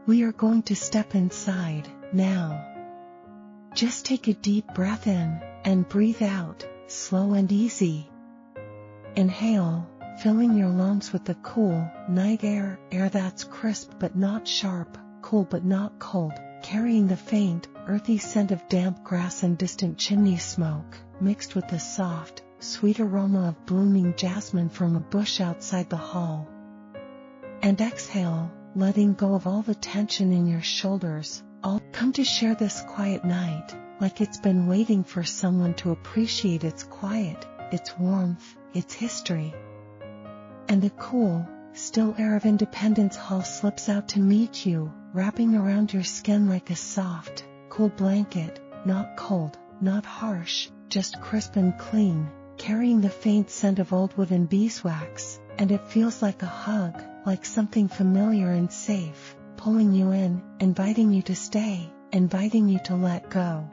We are going to step inside, now. Just take a deep breath in, and breathe out, slow and easy. Inhale, filling your lungs with the cool, night air that's crisp but not sharp, cool but not cold, carrying the faint, earthy scent of damp grass and distant chimney smoke, mixed with the soft, sweet aroma of blooming jasmine from a bush outside the hall. And exhale, letting go of all the tension in your shoulders. I'll come to share this quiet night, like it's been waiting for someone to appreciate its quiet, its warmth, its history. And the cool, still air of Independence Hall slips out to meet you, wrapping around your skin like a soft, cool blanket, not cold, not harsh, just crisp and clean, carrying the faint scent of old wood and beeswax, and it feels like a hug, like something familiar and safe, pulling you in, inviting you to stay, inviting you to let go.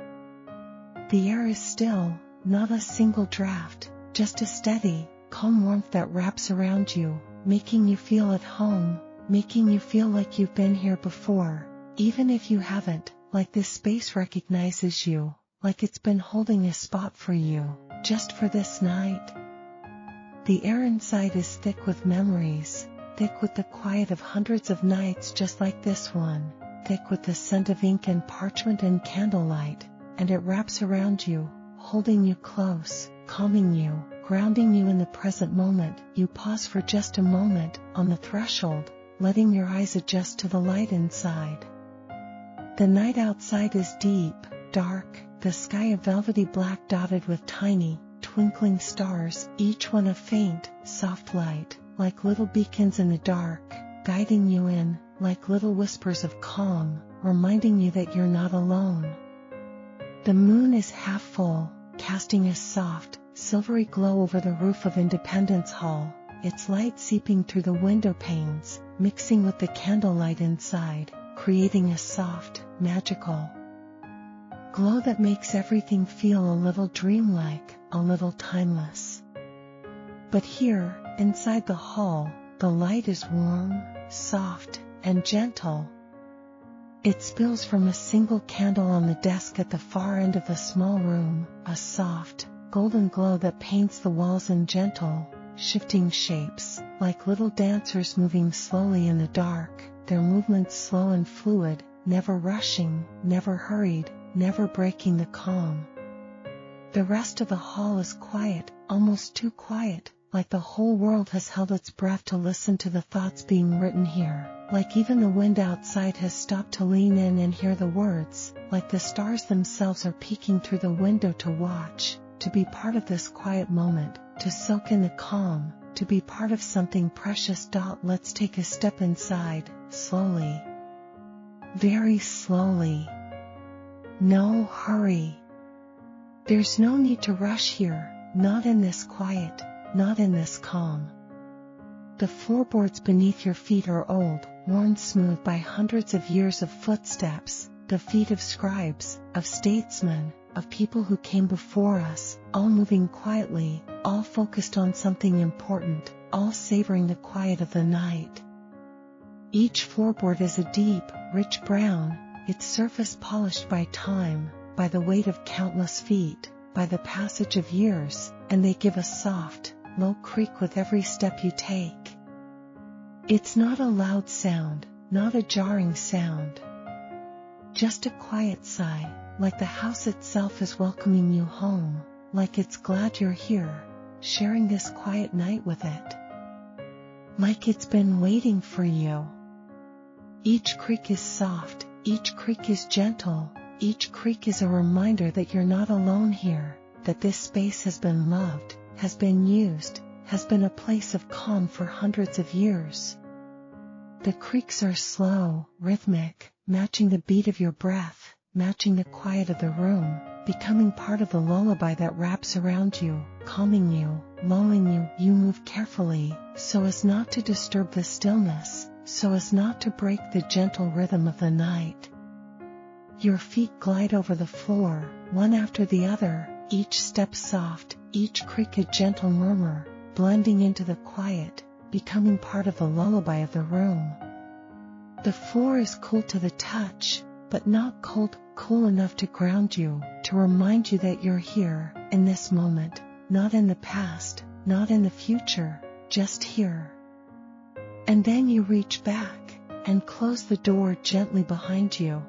The air is still, not a single draft, just a steady, calm warmth that wraps around you, making you feel at home, making you feel like you've been here before, even if you haven't, like this space recognizes you, like it's been holding a spot for you, just for this night. The air inside is thick with memories, thick with the quiet of hundreds of nights just like this one, thick with the scent of ink and parchment and candlelight, and it wraps around you, holding you close, calming you, grounding you in the present moment. You pause for just a moment, on the threshold, letting your eyes adjust to the light inside. The night outside is deep, dark, the sky a velvety black dotted with tiny, twinkling stars, each one a faint, soft light, like little beacons in the dark, guiding you in, like little whispers of calm, reminding you that you're not alone. The moon is half full, casting a soft, silvery glow over the roof of Independence Hall, its light seeping through the window panes, mixing with the candlelight inside, creating a soft, magical glow that makes everything feel a little dreamlike, a little timeless. But here, inside the hall, the light is warm, soft, and gentle. It spills from a single candle on the desk at the far end of the small room, a soft, golden glow that paints the walls in gentle, shifting shapes, like little dancers moving slowly in the dark, their movements slow and fluid, never rushing, never hurried, never breaking the calm. The rest of the hall is quiet, almost too quiet, like the whole world has held its breath to listen to the thoughts being written here, like even the wind outside has stopped to lean in and hear the words, like the stars themselves are peeking through the window to watch, to be part of this quiet moment, to soak in the calm, to be part of something precious. Let's take a step inside, slowly. Very slowly. No hurry. There's no need to rush here, not in this quiet, not in this calm. The floorboards beneath your feet are old, worn smooth by hundreds of years of footsteps, the feet of scribes, of statesmen, of people who came before us, all moving quietly, all focused on something important, all savoring the quiet of the night. Each floorboard is a deep, rich brown, its surface polished by time, by the weight of countless feet, by the passage of years, and they give a soft, low creak with every step you take. It's not a loud sound, not a jarring sound. Just a quiet sigh, like the house itself is welcoming you home, like it's glad you're here, sharing this quiet night with it. Like it's been waiting for you. Each creak is soft, each creak is gentle, each creak is a reminder that you're not alone here, that this space has been loved, has been used, has been a place of calm for hundreds of years. The creaks are slow, rhythmic, matching the beat of your breath, matching the quiet of the room, becoming part of the lullaby that wraps around you, calming you, lulling you. You move carefully, so as not to disturb the stillness, so as not to break the gentle rhythm of the night. Your feet glide over the floor, one after the other, each step soft, each creak a gentle murmur, blending into the quiet, becoming part of the lullaby of the room. The floor is cool to the touch, but not cool enough to ground you, to remind you that you're here, in this moment, not in the past, not in the future, just here. And then you reach back, and close the door gently behind you.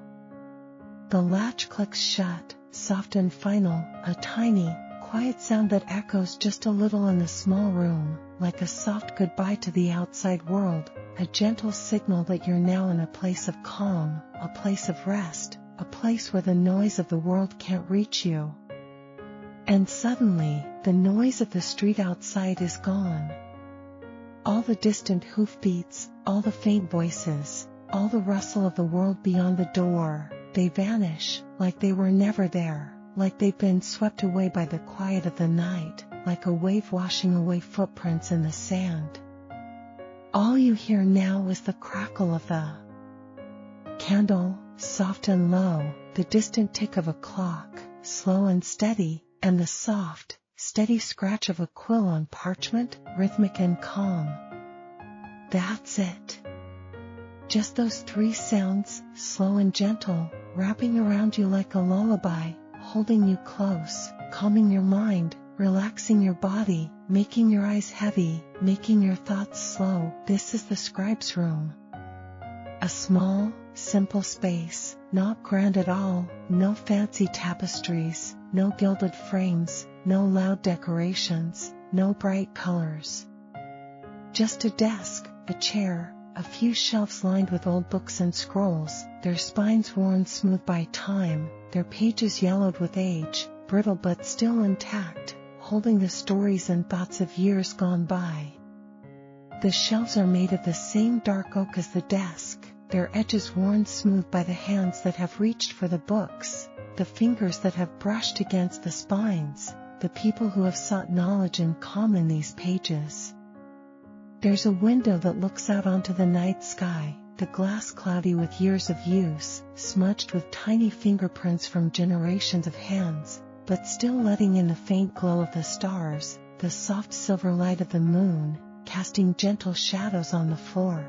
The latch clicks shut, soft and final, a tiny, quiet sound that echoes just a little in the small room, like a soft goodbye to the outside world, a gentle signal that you're now in a place of calm, a place of rest, a place where the noise of the world can't reach you. And suddenly, the noise of the street outside is gone. All the distant hoofbeats, all the faint voices, all the rustle of the world beyond the door, they vanish, like they were never there, like they've been swept away by the quiet of the night, like a wave washing away footprints in the sand. All you hear now is the crackle of the candle, soft and low, the distant tick of a clock, slow and steady, and the soft, steady scratch of a quill on parchment, rhythmic and calm. That's it. Just those three sounds, slow and gentle, wrapping around you like a lullaby, holding you close, calming your mind, relaxing your body, making your eyes heavy, making your thoughts slow. This is the scribe's room. A small, simple space, not grand at all, no fancy tapestries, no gilded frames, no loud decorations, no bright colors. Just a desk, a chair, a few shelves lined with old books and scrolls, their spines worn smooth by time, their pages yellowed with age, brittle but still intact, holding the stories and thoughts of years gone by. The shelves are made of the same dark oak as the desk, their edges worn smooth by the hands that have reached for the books, the fingers that have brushed against the spines, the people who have sought knowledge and calm in these pages. There's a window that looks out onto the night sky, the glass cloudy with years of use, smudged with tiny fingerprints from generations of hands, but still letting in the faint glow of the stars, the soft silver light of the moon, casting gentle shadows on the floor.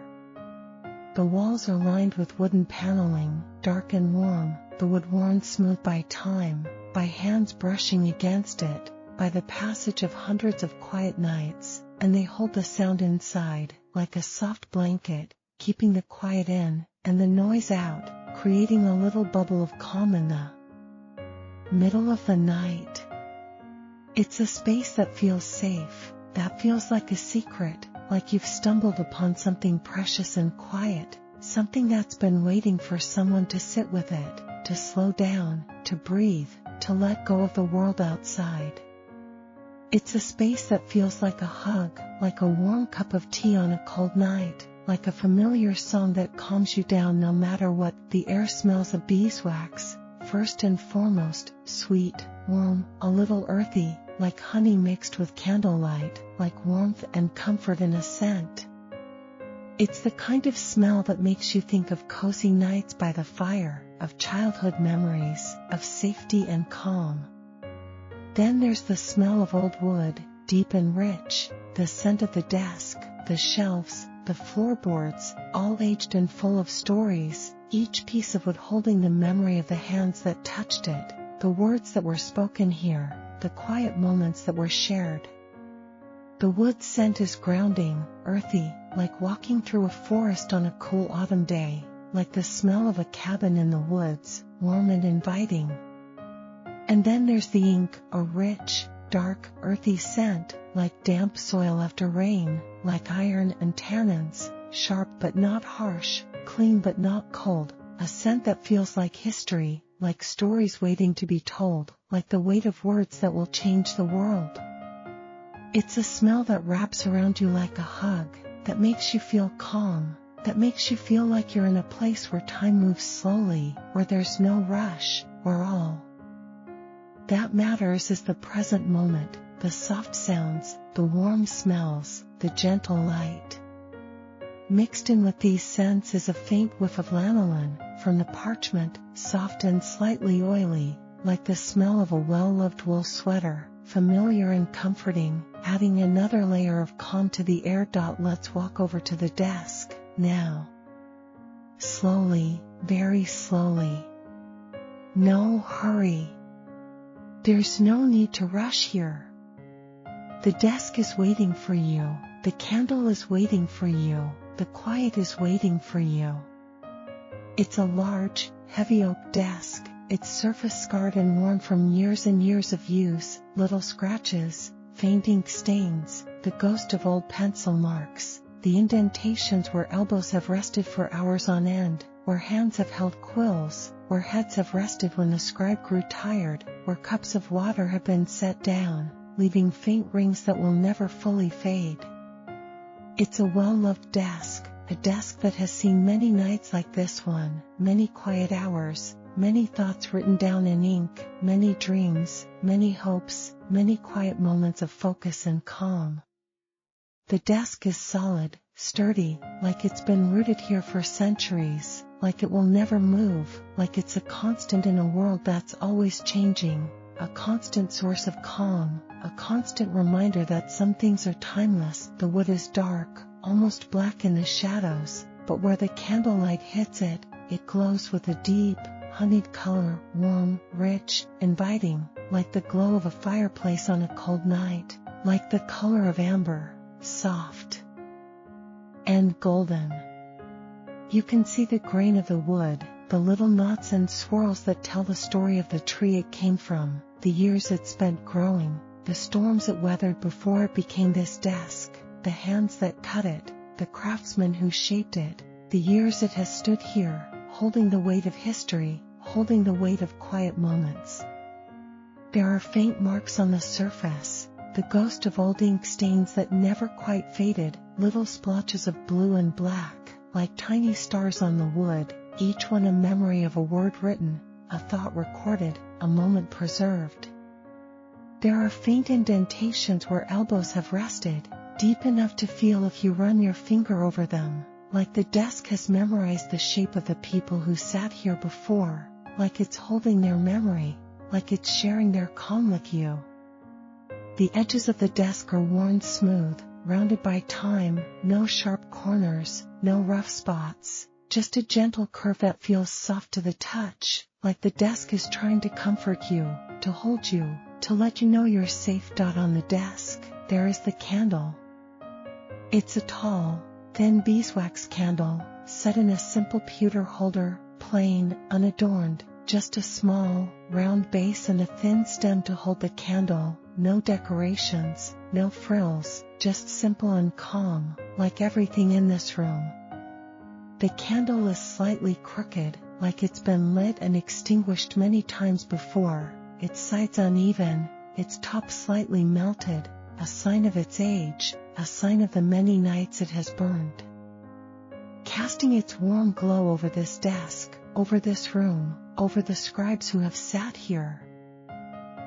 The walls are lined with wooden paneling, dark and warm, the wood worn smooth by time, by hands brushing against it, by the passage of hundreds of quiet nights, and they hold the sound inside, like a soft blanket, keeping the quiet in, and the noise out, creating a little bubble of calm in the middle of the night. It's a space that feels safe, that feels like a secret, like you've stumbled upon something precious and quiet, something that's been waiting for someone to sit with it, to slow down, to breathe, to let go of the world outside. It's a space that feels like a hug, like a warm cup of tea on a cold night, like a familiar song that calms you down no matter what. The air smells of beeswax, first and foremost, sweet, warm, a little earthy, like honey mixed with candlelight, like warmth and comfort in a scent. It's the kind of smell that makes you think of cozy nights by the fire, of childhood memories, of safety and calm. Then there's the smell of old wood, deep and rich, the scent of the desk, the shelves, the floorboards, all aged and full of stories, each piece of wood holding the memory of the hands that touched it, the words that were spoken here, the quiet moments that were shared. The wood scent is grounding, earthy, like walking through a forest on a cool autumn day, like the smell of a cabin in the woods, warm and inviting. And then there's the ink, a rich, dark, earthy scent, like damp soil after rain, like iron and tannins, sharp but not harsh, clean but not cold, a scent that feels like history, like stories waiting to be told, like the weight of words that will change the world. It's a smell that wraps around you like a hug, that makes you feel calm, that makes you feel like you're in a place where time moves slowly, where there's no rush, where all that matters is the present moment, the soft sounds, the warm smells, the gentle light. Mixed in with these scents is a faint whiff of lanolin, from the parchment, soft and slightly oily, like the smell of a well-loved wool sweater, familiar and comforting, adding another layer of calm to the air. Let's walk over to the desk, now. slowly, very slowly. No hurry. There's no need to rush here. The desk is waiting for you, the candle is waiting for you, the quiet is waiting for you. It's a large, heavy oak desk, its surface scarred and worn from years and years of use, little scratches, faint ink stains, the ghost of old pencil marks, the indentations where elbows have rested for hours on end, where hands have held quills, where heads have rested when the scribe grew tired, where cups of water have been set down, leaving faint rings that will never fully fade. It's a well-loved desk, a desk that has seen many nights like this one, many quiet hours, many thoughts written down in ink, many dreams, many hopes, many quiet moments of focus and calm. The desk is solid, sturdy, like it's been rooted here for centuries, like it will never move, like it's a constant in a world that's always changing, a constant source of calm, a constant reminder that some things are timeless. The wood is dark, almost black in the shadows, but where the candlelight hits it, it glows with a deep, honeyed color, warm, rich, inviting, like the glow of a fireplace on a cold night, like the color of amber, soft and golden. You can see the grain of the wood, the little knots and swirls that tell the story of the tree it came from, the years it spent growing, the storms it weathered before it became this desk, the hands that cut it, the craftsmen who shaped it, the years it has stood here, holding the weight of history, holding the weight of quiet moments. There are faint marks on the surface, the ghost of old ink stains that never quite faded, little splotches of blue and black, like tiny stars on the wood, each one a memory of a word written, a thought recorded, a moment preserved. There are faint indentations where elbows have rested, deep enough to feel if you run your finger over them, like the desk has memorized the shape of the people who sat here before, like it's holding their memory, like it's sharing their calm with you. The edges of the desk are worn smooth, rounded by time, no sharp corners, no rough spots, just a gentle curve that feels soft to the touch, like the desk is trying to comfort you, to hold you, to let you know you're safe. On the desk, there is the candle. It's a tall, thin beeswax candle, set in a simple pewter holder, plain, unadorned, just a small, round base and a thin stem to hold the candle, no decorations, no frills, just simple and calm, like everything in this room. The candle is slightly crooked, like it's been lit and extinguished many times before, its sides uneven, its top slightly melted, a sign of its age, a sign of the many nights it has burned. Casting its warm glow over this desk, over this room, over the scribes who have sat here.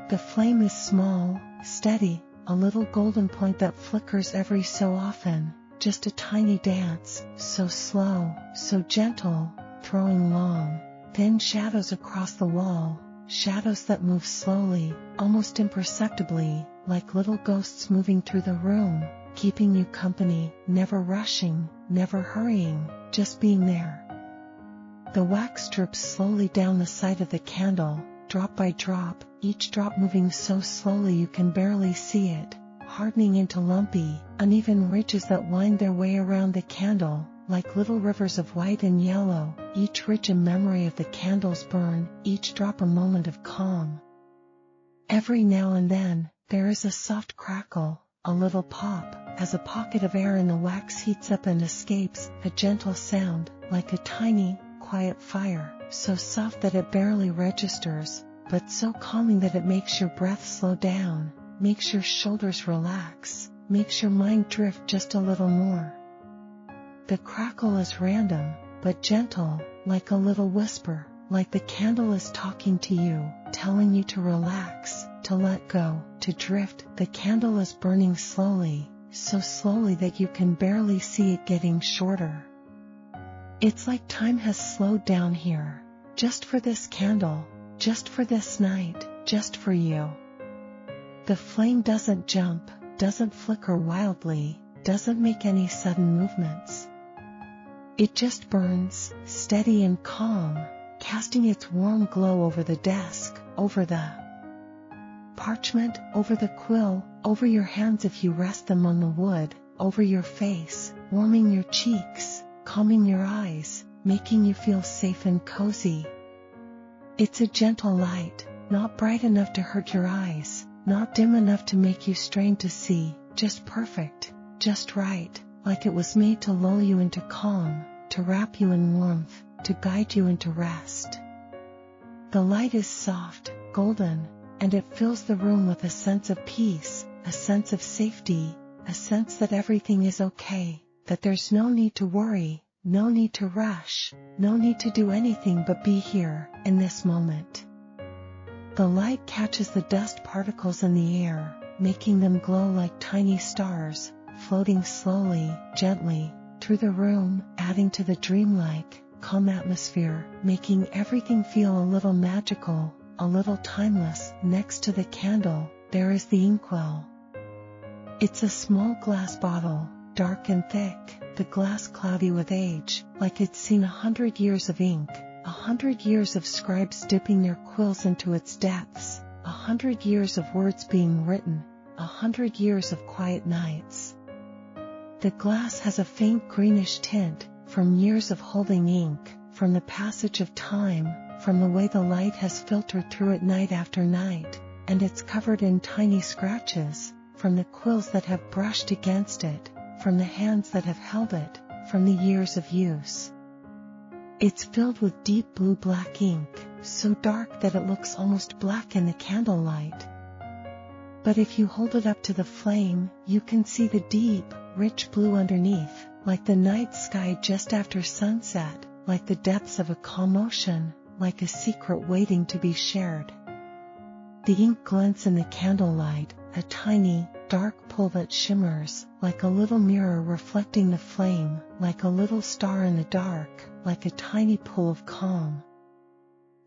The flame is small, steady, a little golden point that flickers every so often, just a tiny dance, so slow, so gentle, throwing long, thin shadows across the wall, shadows that move slowly, almost imperceptibly, like little ghosts moving through the room, keeping you company, never rushing, never hurrying, just being there. The wax drips slowly down the side of the candle, drop by drop, each drop moving so slowly you can barely see it, hardening into lumpy, uneven ridges that wind their way around the candle, like little rivers of white and yellow, each rich in memory of the candle's burn, each drop a moment of calm. Every now and then, there is a soft crackle, a little pop, as a pocket of air in the wax heats up and escapes, a gentle sound, like a tiny, quiet fire, so soft that it barely registers, but so calming that it makes your breath slow down, makes your shoulders relax, makes your mind drift just a little more. The crackle is random, but gentle, like a little whisper, like the candle is talking to you, telling you to relax, to let go, to drift. The candle is burning slowly, so slowly that you can barely see it getting shorter. It's like time has slowed down here, just for this candle, just for this night, just for you. The flame doesn't jump, doesn't flicker wildly, doesn't make any sudden movements. It just burns, steady and calm, casting its warm glow over the desk, over the parchment, over the quill, over your hands if you rest them on the wood, over your face, warming your cheeks, calming your eyes, making you feel safe and cozy. It's a gentle light, not bright enough to hurt your eyes, not dim enough to make you strain to see, just perfect, just right, like it was made to lull you into calm, to wrap you in warmth, to guide you into rest. The light is soft, golden, and it fills the room with a sense of peace, a sense of safety, a sense that everything is okay, that there's no need to worry, no need to rush, no need to do anything but be here, in this moment. The light catches the dust particles in the air, making them glow like tiny stars, floating slowly, gently, through the room, adding to the dreamlike, calm atmosphere, making everything feel a little magical, a little timeless. Next to the candle, there is the inkwell. It's a small glass bottle, dark and thick, the glass cloudy with age, like it's seen 100 years of ink, 100 years of scribes dipping their quills into its depths, 100 years of words being written, 100 years of quiet nights. The glass has a faint greenish tint, from years of holding ink, from the passage of time, from the way the light has filtered through it night after night, and it's covered in tiny scratches, from the quills that have brushed against it, from the hands that have held it, from the years of use. It's filled with deep blue-black ink, so dark that it looks almost black in the candlelight. But if you hold it up to the flame, you can see the deep, rich blue underneath, like the night sky just after sunset, like the depths of a calm ocean, like a secret waiting to be shared. The ink glints in the candlelight, a tiny, dark pool that shimmers, like a little mirror reflecting the flame, like a little star in the dark, like a tiny pool of calm.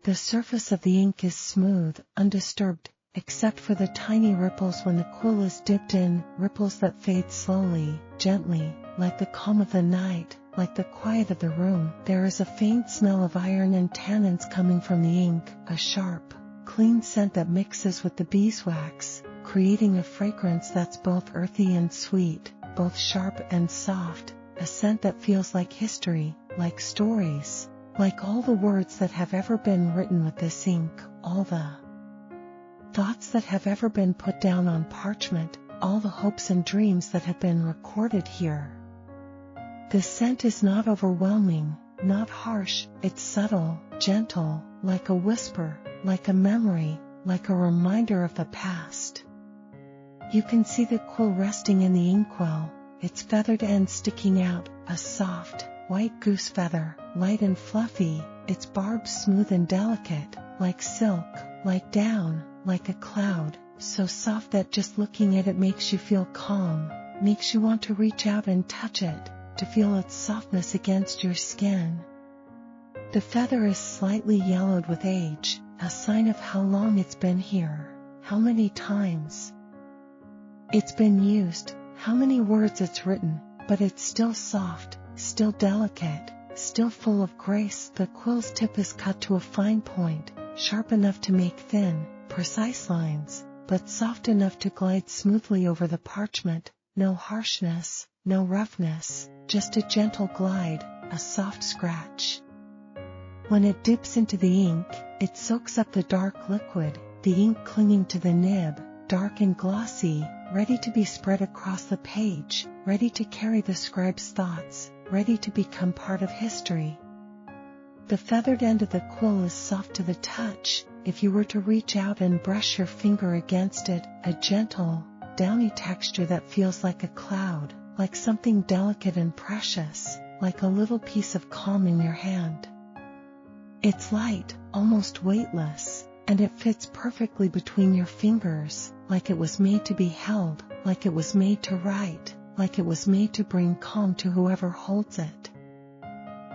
The surface of the ink is smooth, undisturbed, except for the tiny ripples when the quill is dipped in, ripples that fade slowly, gently, like the calm of the night, like the quiet of the room. There is a faint smell of iron and tannins coming from the ink, a sharp, clean scent that mixes with the beeswax, creating a fragrance that's both earthy and sweet, both sharp and soft, a scent that feels like history, like stories, like all the words that have ever been written with this ink, all the thoughts that have ever been put down on parchment, all the hopes and dreams that have been recorded here. The scent is not overwhelming, not harsh, it's subtle, gentle, like a whisper, like a memory, like a reminder of the past. You can see the quill resting in the inkwell, its feathered end sticking out, a soft, white goose feather, light and fluffy, its barbs smooth and delicate, like silk, like down, like a cloud, so soft that just looking at it makes you feel calm, makes you want to reach out and touch it, to feel its softness against your skin. The feather is slightly yellowed with age, a sign of how long it's been here, how many times it's been used, how many words it's written, but it's still soft, still delicate, still full of grace. The quill's tip is cut to a fine point, sharp enough to make thin, precise lines, but soft enough to glide smoothly over the parchment. No harshness, no roughness, just a gentle glide, a soft scratch. When it dips into the ink, it soaks up the dark liquid, the ink clinging to the nib, dark and glossy, ready to be spread across the page, ready to carry the scribe's thoughts, ready to become part of history. The feathered end of the quill is soft to the touch. If you were to reach out and brush your finger against it, a gentle, downy texture that feels like a cloud, like something delicate and precious, like a little piece of calm in your hand. It's light, almost weightless, and it fits perfectly between your fingers, like it was made to be held, like it was made to write, like it was made to bring calm to whoever holds it.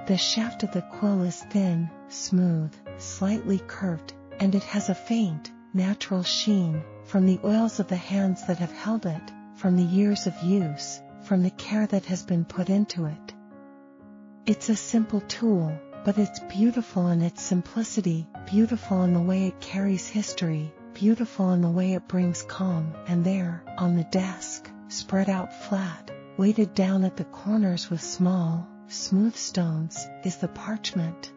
The shaft of the quill is thin, smooth, slightly curved, and it has a faint, natural sheen, from the oils of the hands that have held it, from the years of use, from the care that has been put into it. It's a simple tool, but it's beautiful in its simplicity, beautiful in the way it carries history, beautiful in the way it brings calm. And there, on the desk, spread out flat, weighted down at the corners with small, smooth stones, is the parchment.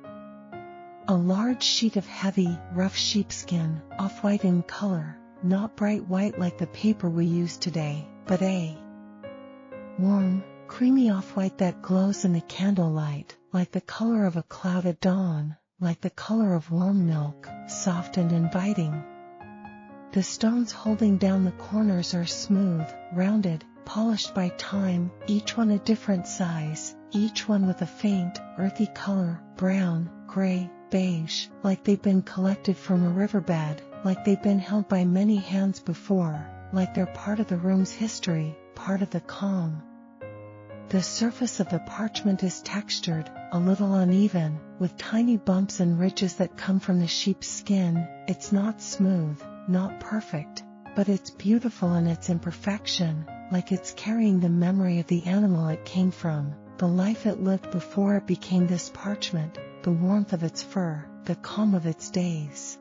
A large sheet of heavy, rough sheepskin, off-white in color, not bright white like the paper we use today, but a warm, creamy off-white that glows in the candlelight, like the color of a cloud at dawn, like the color of warm milk, soft and inviting. The stones holding down the corners are smooth, rounded, polished by time, each one a different size, each one with a faint, earthy color, brown, gray, beige, like they've been collected from a riverbed, like they've been held by many hands before, like they're part of the room's history, part of the calm. The surface of the parchment is textured, a little uneven, with tiny bumps and ridges that come from the sheep's skin. It's not smooth, not perfect, but it's beautiful in its imperfection, like it's carrying the memory of the animal it came from, the life it lived before it became this parchment, the warmth of its fur, the calm of its days.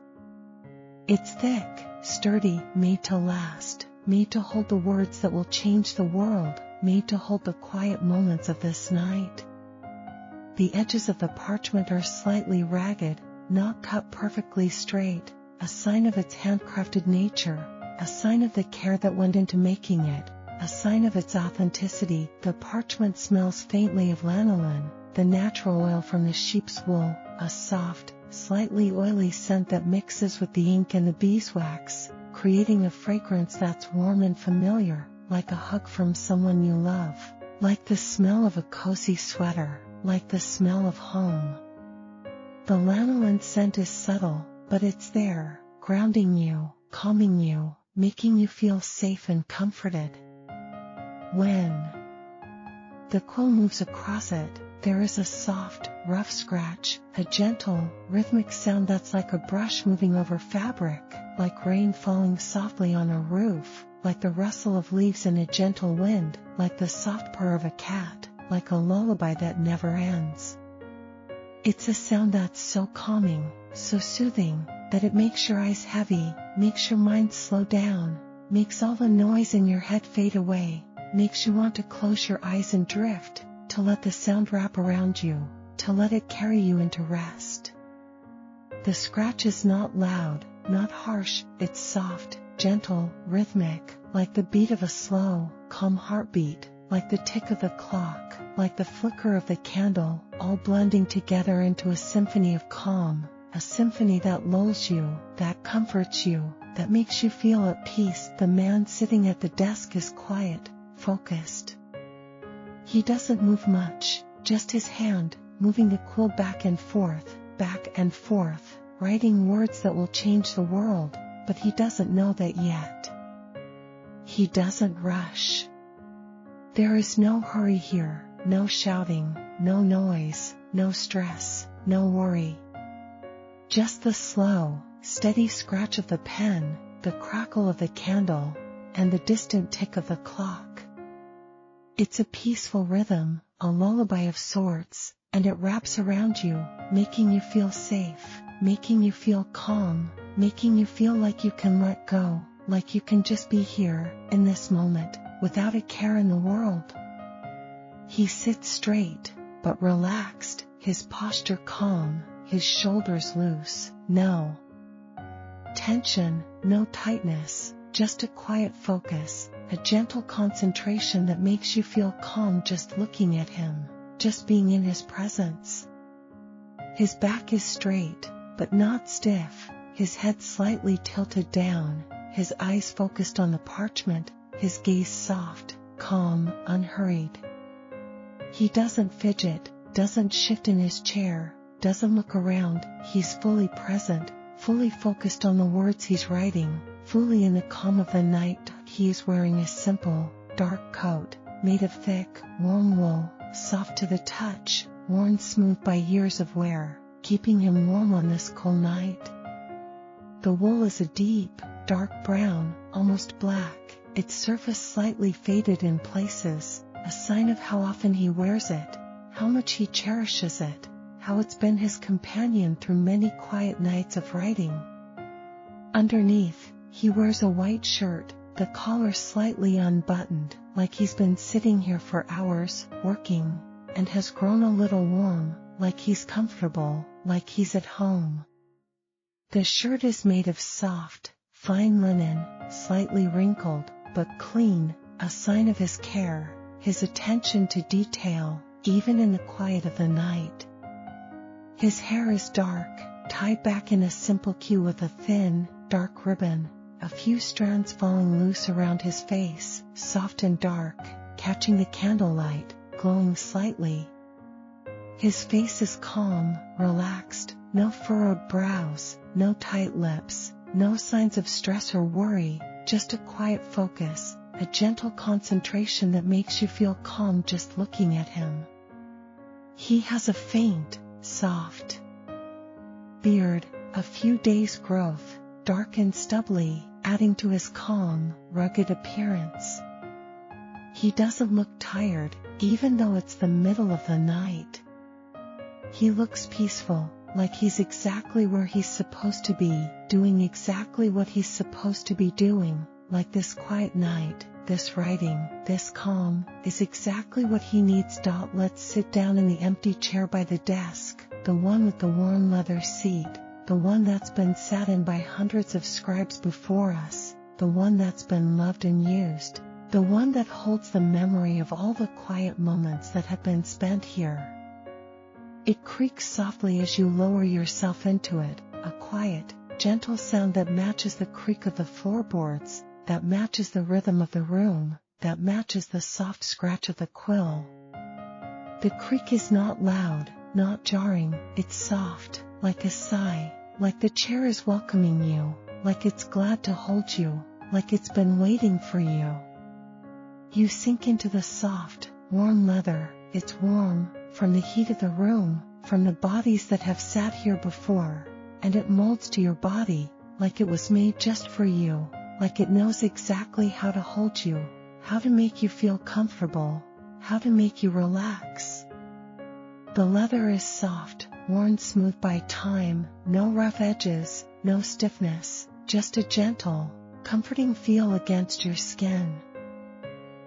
It's thick, sturdy, made to last, made to hold the words that will change the world, made to hold the quiet moments of this night. The edges of the parchment are slightly ragged, not cut perfectly straight, a sign of its handcrafted nature, a sign of the care that went into making it, a sign of its authenticity. The parchment smells faintly of lanolin, the natural oil from the sheep's wool, a soft, slightly oily scent that mixes with the ink and the beeswax, creating a fragrance that's warm and familiar, like a hug from someone you love, like the smell of a cozy sweater, like the smell of home. The lanolin scent is subtle, but it's there, grounding you, calming you, making you feel safe and comforted. When the quill moves across it, there is a soft, rough scratch, a gentle, rhythmic sound that's like a brush moving over fabric, like rain falling softly on a roof, like the rustle of leaves in a gentle wind, like the soft purr of a cat, like a lullaby that never ends. It's a sound that's so calming, so soothing, that it makes your eyes heavy, makes your mind slow down, makes all the noise in your head fade away, makes you want to close your eyes and drift, to let the sound wrap around you, to let it carry you into rest. The scratch is not loud, not harsh, it's soft, gentle, rhythmic, like the beat of a slow, calm heartbeat, like the tick of the clock, like the flicker of the candle, all blending together into a symphony of calm, a symphony that lulls you, that comforts you, that makes you feel at peace. The man sitting at the desk is quiet, focused. He doesn't move much, just his hand, moving the quill back and forth, writing words that will change the world, but he doesn't know that yet. He doesn't rush. There is no hurry here, no shouting, no noise, no stress, no worry. Just the slow, steady scratch of the pen, the crackle of the candle, and the distant tick of the clock. It's a peaceful rhythm, a lullaby of sorts, and it wraps around you, making you feel safe, making you feel calm, making you feel like you can let go, like you can just be here, in this moment, without a care in the world. He sits straight, but relaxed, his posture calm, his shoulders loose, no tension, no tightness, just a quiet focus, a gentle concentration that makes you feel calm just looking at him, just being in his presence. His back is straight, but not stiff, his head slightly tilted down, his eyes focused on the parchment, his gaze soft, calm, unhurried. He doesn't fidget, doesn't shift in his chair, doesn't look around. He's fully present, fully focused on the words he's writing, fully in the calm of the night. He is wearing a simple, dark coat, made of thick, warm wool, soft to the touch, worn smooth by years of wear, keeping him warm on this cold night. The wool is a deep, dark brown, almost black, its surface slightly faded in places, a sign of how often he wears it, how much he cherishes it, how it's been his companion through many quiet nights of writing. Underneath, he wears a white shirt, the collar slightly unbuttoned, like he's been sitting here for hours, working, and has grown a little warm, like he's comfortable, like he's at home. The shirt is made of soft, fine linen, slightly wrinkled, but clean, a sign of his care, his attention to detail, even in the quiet of the night. His hair is dark, tied back in a simple queue with a thin, dark ribbon, a few strands falling loose around his face, soft and dark, catching the candlelight, glowing slightly. His face is calm, relaxed, no furrowed brows, no tight lips, no signs of stress or worry, just a quiet focus, a gentle concentration that makes you feel calm just looking at him. He has a faint, soft beard, a few days' growth, dark and stubbly, adding to his calm, rugged appearance. He doesn't look tired, even though it's the middle of the night. He looks peaceful, like he's exactly where he's supposed to be, doing exactly what he's supposed to be doing, like this quiet night, this writing, this calm, is exactly what he needs. Let's sit down in the empty chair by the desk, the one with the warm leather seat, the one that's been sat in by hundreds of scribes before us, the one that's been loved and used, the one that holds the memory of all the quiet moments that have been spent here. It creaks softly as you lower yourself into it, a quiet, gentle sound that matches the creak of the floorboards, that matches the rhythm of the room, that matches the soft scratch of the quill. The creak is not loud, not jarring, it's soft, like a sigh, like the chair is welcoming you, like it's glad to hold you, like it's been waiting for you. You sink into the soft, warm leather, it's warm, from the heat of the room, from the bodies that have sat here before, and it molds to your body, like it was made just for you, like it knows exactly how to hold you, how to make you feel comfortable, how to make you relax. The leather is soft, worn smooth by time, no rough edges, no stiffness, just a gentle, comforting feel against your skin.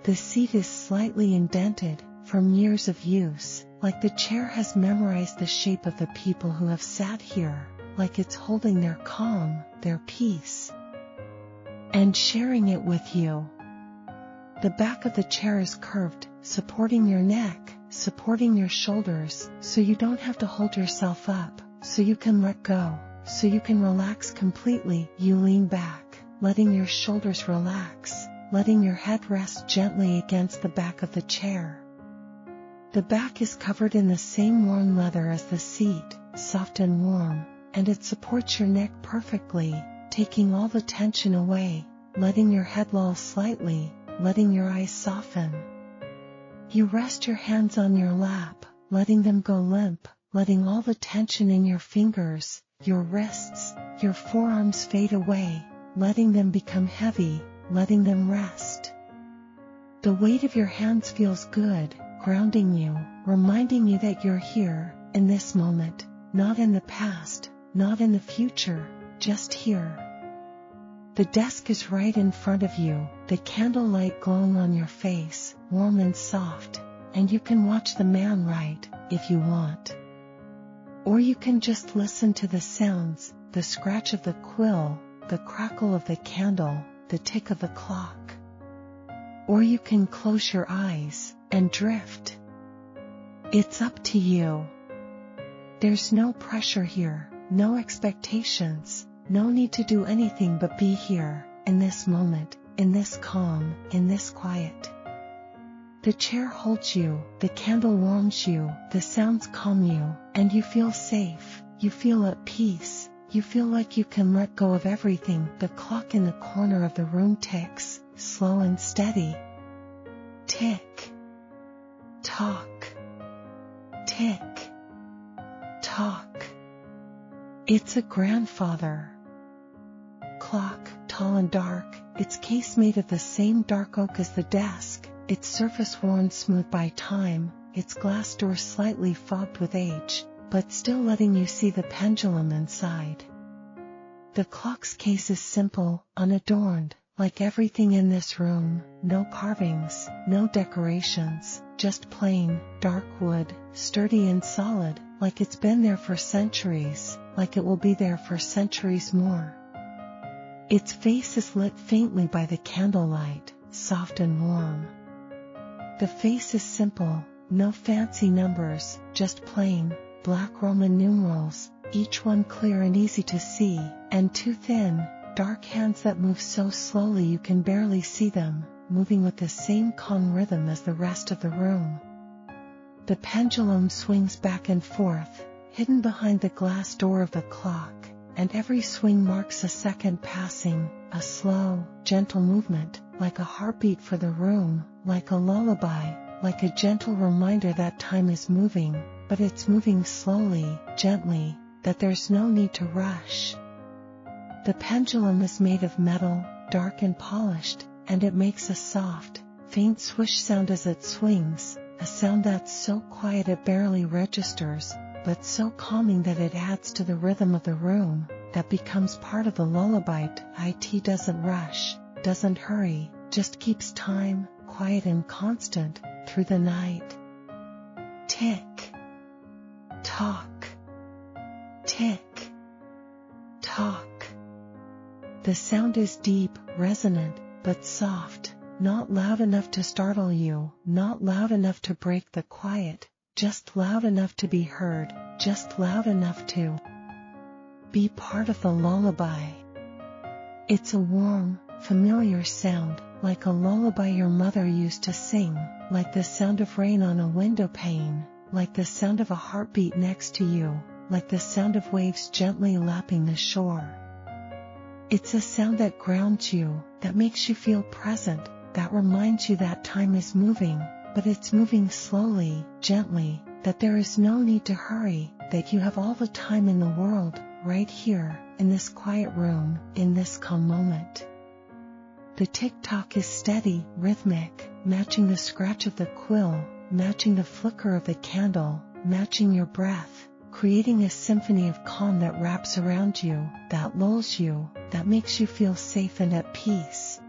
The seat is slightly indented, from years of use, like the chair has memorized the shape of the people who have sat here, like it's holding their calm, their peace, and sharing it with you. The back of the chair is curved, supporting your neck, supporting your shoulders, so you don't have to hold yourself up, so you can let go, so you can relax completely. You lean back, letting your shoulders relax, letting your head rest gently against the back of the chair. The back is covered in the same warm leather as the seat, soft and warm, and it supports your neck perfectly, taking all the tension away, letting your head loll slightly, letting your eyes soften. You rest your hands on your lap, letting them go limp, letting all the tension in your fingers, your wrists, your forearms fade away, letting them become heavy, letting them rest. The weight of your hands feels good, grounding you, reminding you that you're here, in this moment, not in the past, not in the future, just here. The desk is right in front of you, the candlelight glowing on your face, warm and soft, and you can watch the man write, if you want. Or you can just listen to the sounds, the scratch of the quill, the crackle of the candle, the tick of the clock. Or you can close your eyes and drift. It's up to you. There's no pressure here, no expectations, no need to do anything but be here, in this moment, in this calm, in this quiet. The chair holds you, the candle warms you, the sounds calm you, and you feel safe, you feel at peace, you feel like you can let go of everything. The clock in the corner of the room ticks, slow and steady. Tick. Tock. Tick. Tock. It's a grandfather clock, tall and dark, its case made of the same dark oak as the desk, its surface worn smooth by time, its glass door slightly fogged with age, but still letting you see the pendulum inside. The clock's case is simple, unadorned, like everything in this room, no carvings, no decorations, just plain, dark wood, sturdy and solid, like it's been there for centuries, like it will be there for centuries more. Its face is lit faintly by the candlelight, soft and warm. The face is simple, no fancy numbers, just plain, black Roman numerals, each one clear and easy to see, and two thin, dark hands that move so slowly you can barely see them, moving with the same calm rhythm as the rest of the room. The pendulum swings back and forth, hidden behind the glass door of the clock, and every swing marks a second passing, a slow, gentle movement, like a heartbeat for the room, like a lullaby, like a gentle reminder that time is moving, but it's moving slowly, gently, that there's no need to rush. The pendulum is made of metal, dark and polished, and it makes a soft, faint swish sound as it swings, a sound that's so quiet it barely registers, but so calming that it adds to the rhythm of the room, that becomes part of the lullaby. It doesn't rush, doesn't hurry, just keeps time, quiet and constant, through the night. Tick, tock, tick, tock. The sound is deep, resonant, but soft, not loud enough to startle you, not loud enough to break the quiet, just loud enough to be heard, just loud enough to be part of the lullaby. It's a warm, familiar sound, like a lullaby your mother used to sing, like the sound of rain on a window pane, like the sound of a heartbeat next to you, like the sound of waves gently lapping the shore. It's a sound that grounds you, that makes you feel present, that reminds you that time is moving, but it's moving slowly, gently, that there is no need to hurry, that you have all the time in the world, right here, in this quiet room, in this calm moment. The tick-tock is steady, rhythmic, matching the scratch of the quill, matching the flicker of the candle, matching your breath, creating a symphony of calm that wraps around you, that lulls you, that makes you feel safe and at peace.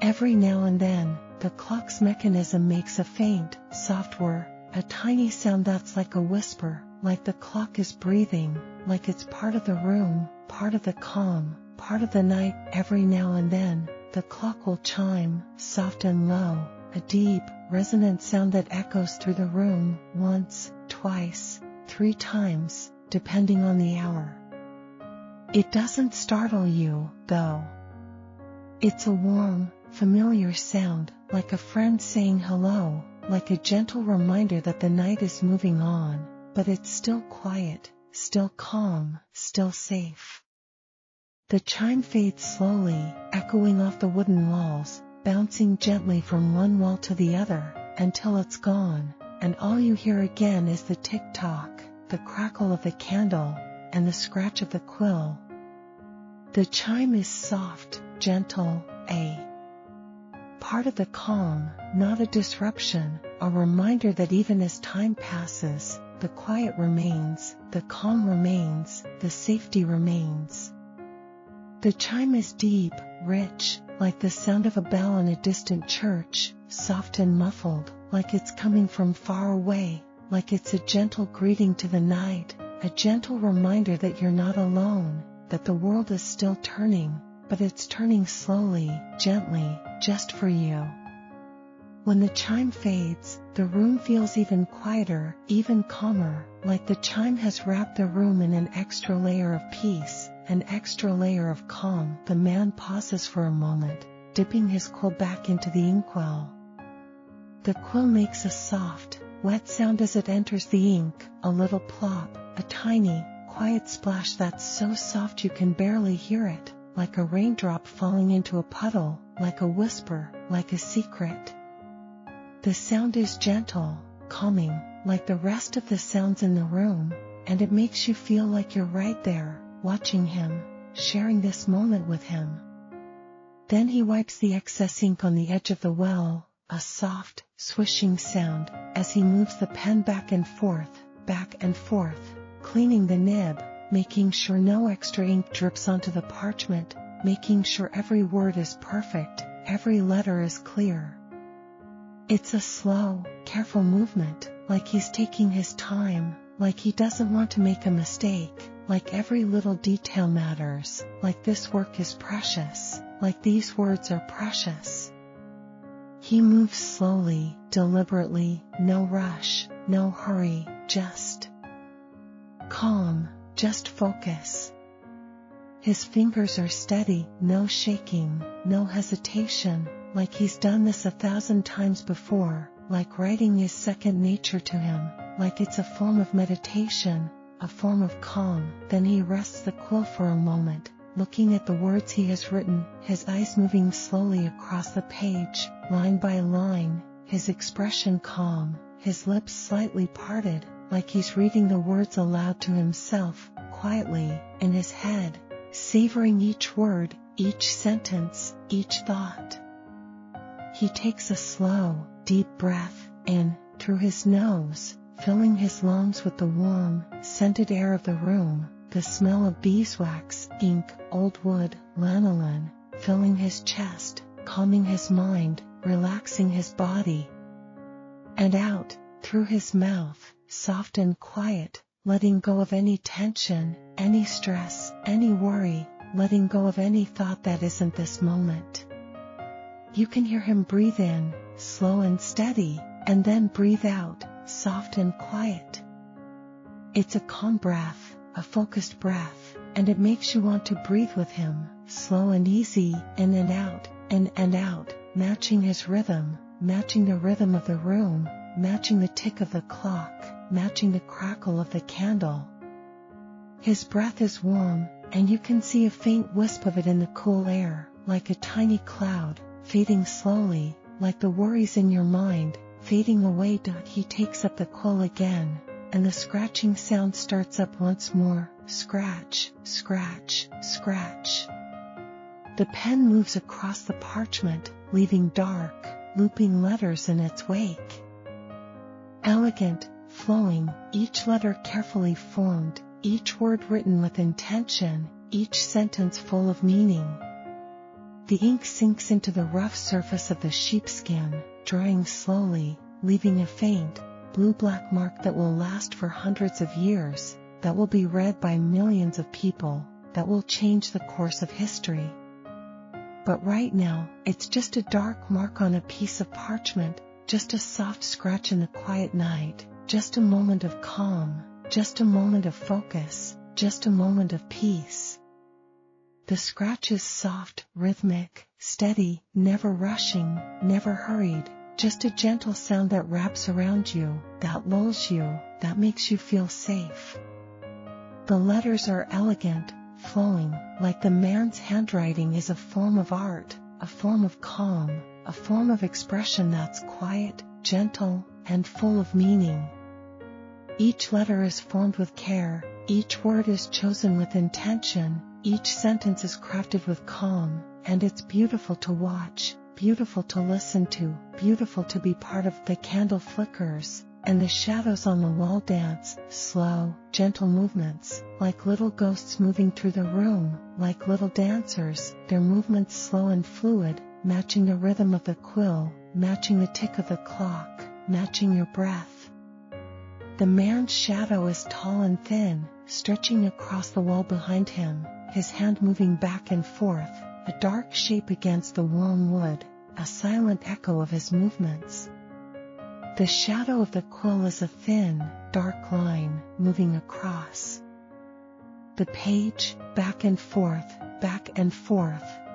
Every now and then, the clock's mechanism makes a faint, soft whir, a tiny sound that's like a whisper, like the clock is breathing, like it's part of the room, part of the calm, part of the night. Every now and then, the clock will chime, soft and low, a deep, resonant sound that echoes through the room, once, twice, 3 times, depending on the hour. It doesn't startle you, though. It's a warm, familiar sound, like a friend saying hello, like a gentle reminder that the night is moving on, but it's still quiet, still calm, still safe. The chime fades slowly, echoing off the wooden walls, bouncing gently from one wall to the other, until it's gone, and all you hear again is the tick-tock, the crackle of the candle, and the scratch of the quill. The chime is soft, gentle, a part of the calm, not a disruption, a reminder that even as time passes, the quiet remains, the calm remains, the safety remains. The chime is deep, rich, like the sound of a bell in a distant church, soft and muffled, like it's coming from far away, like it's a gentle greeting to the night, a gentle reminder that you're not alone, that the world is still turning, but it's turning slowly, gently, just for you. When the chime fades, the room feels even quieter, even calmer, like the chime has wrapped the room in an extra layer of peace, an extra layer of calm. The man pauses for a moment, dipping his quill back into the inkwell. The quill makes a soft, wet sound as it enters the ink, a little plop, a tiny, quiet splash that's so soft you can barely hear it, like a raindrop falling into a puddle, like a whisper, like a secret. The sound is gentle, calming, like the rest of the sounds in the room, and it makes you feel like you're right there, watching him, sharing this moment with him. Then he wipes the excess ink on the edge of the well, a soft, swishing sound as he moves the pen back and forth, cleaning the nib, making sure no extra ink drips onto the parchment, making sure every word is perfect, every letter is clear. It's a slow, careful movement, like he's taking his time, like he doesn't want to make a mistake, like every little detail matters, like this work is precious, like these words are precious. He moves slowly, deliberately, no rush, no hurry, just calm, just focus. His fingers are steady, no shaking, no hesitation, like he's done this 1,000 times before, like writing is second nature to him, like it's a form of meditation, a form of calm. Then he rests the quill for a moment, looking at the words he has written, his eyes moving slowly across the page, line by line, his expression calm, his lips slightly parted, like he's reading the words aloud to himself, quietly, in his head, savoring each word, each sentence, each thought. He takes a slow, deep breath in, through his nose, filling his lungs with the warm, scented air of the room, the smell of beeswax, ink, old wood, lanolin, filling his chest, calming his mind, relaxing his body. And out, through his mouth, soft and quiet, letting go of any tension, any stress, any worry, letting go of any thought that isn't this moment. You can hear him breathe in, slow and steady, and then breathe out, soft and quiet. It's a calm breath, a focused breath, and it makes you want to breathe with him, slow and easy, in and out, matching his rhythm, matching the rhythm of the room, matching the tick of the clock, matching the crackle of the candle. His breath is warm, and you can see a faint wisp of it in the cool air, like a tiny cloud, fading slowly, like the worries in your mind, fading away. He takes up the quill again, and the scratching sound starts up once more, scratch, scratch, scratch. The pen moves across the parchment, leaving dark, looping letters in its wake. Elegant, flowing, each letter carefully formed, each word written with intention, each sentence full of meaning. The ink sinks into the rough surface of the sheepskin, drying slowly, leaving a faint, blue-black mark that will last for hundreds of years, that will be read by millions of people, that will change the course of history. But right now, it's just a dark mark on a piece of parchment, just a soft scratch in the quiet night, just a moment of calm, just a moment of focus, just a moment of peace. The scratch is soft, rhythmic, steady, never rushing, never hurried, just a gentle sound that wraps around you, that lulls you, that makes you feel safe. The letters are elegant, flowing, like the man's handwriting is a form of art, a form of calm, a form of expression that's quiet, gentle, and full of meaning. Each letter is formed with care, each word is chosen with intention, each sentence is crafted with calm, and it's beautiful to watch, beautiful to listen to, beautiful to be part of. The candle flickers, and the shadows on the wall dance, slow, gentle movements, like little ghosts moving through the room, like little dancers, their movements slow and fluid, matching the rhythm of the quill, matching the tick of the clock, matching your breath. The man's shadow is tall and thin, stretching across the wall behind him, his hand moving back and forth, a dark shape against the warm wood, a silent echo of his movements. The shadow of the quill is a thin, dark line, moving across the page, back and forth,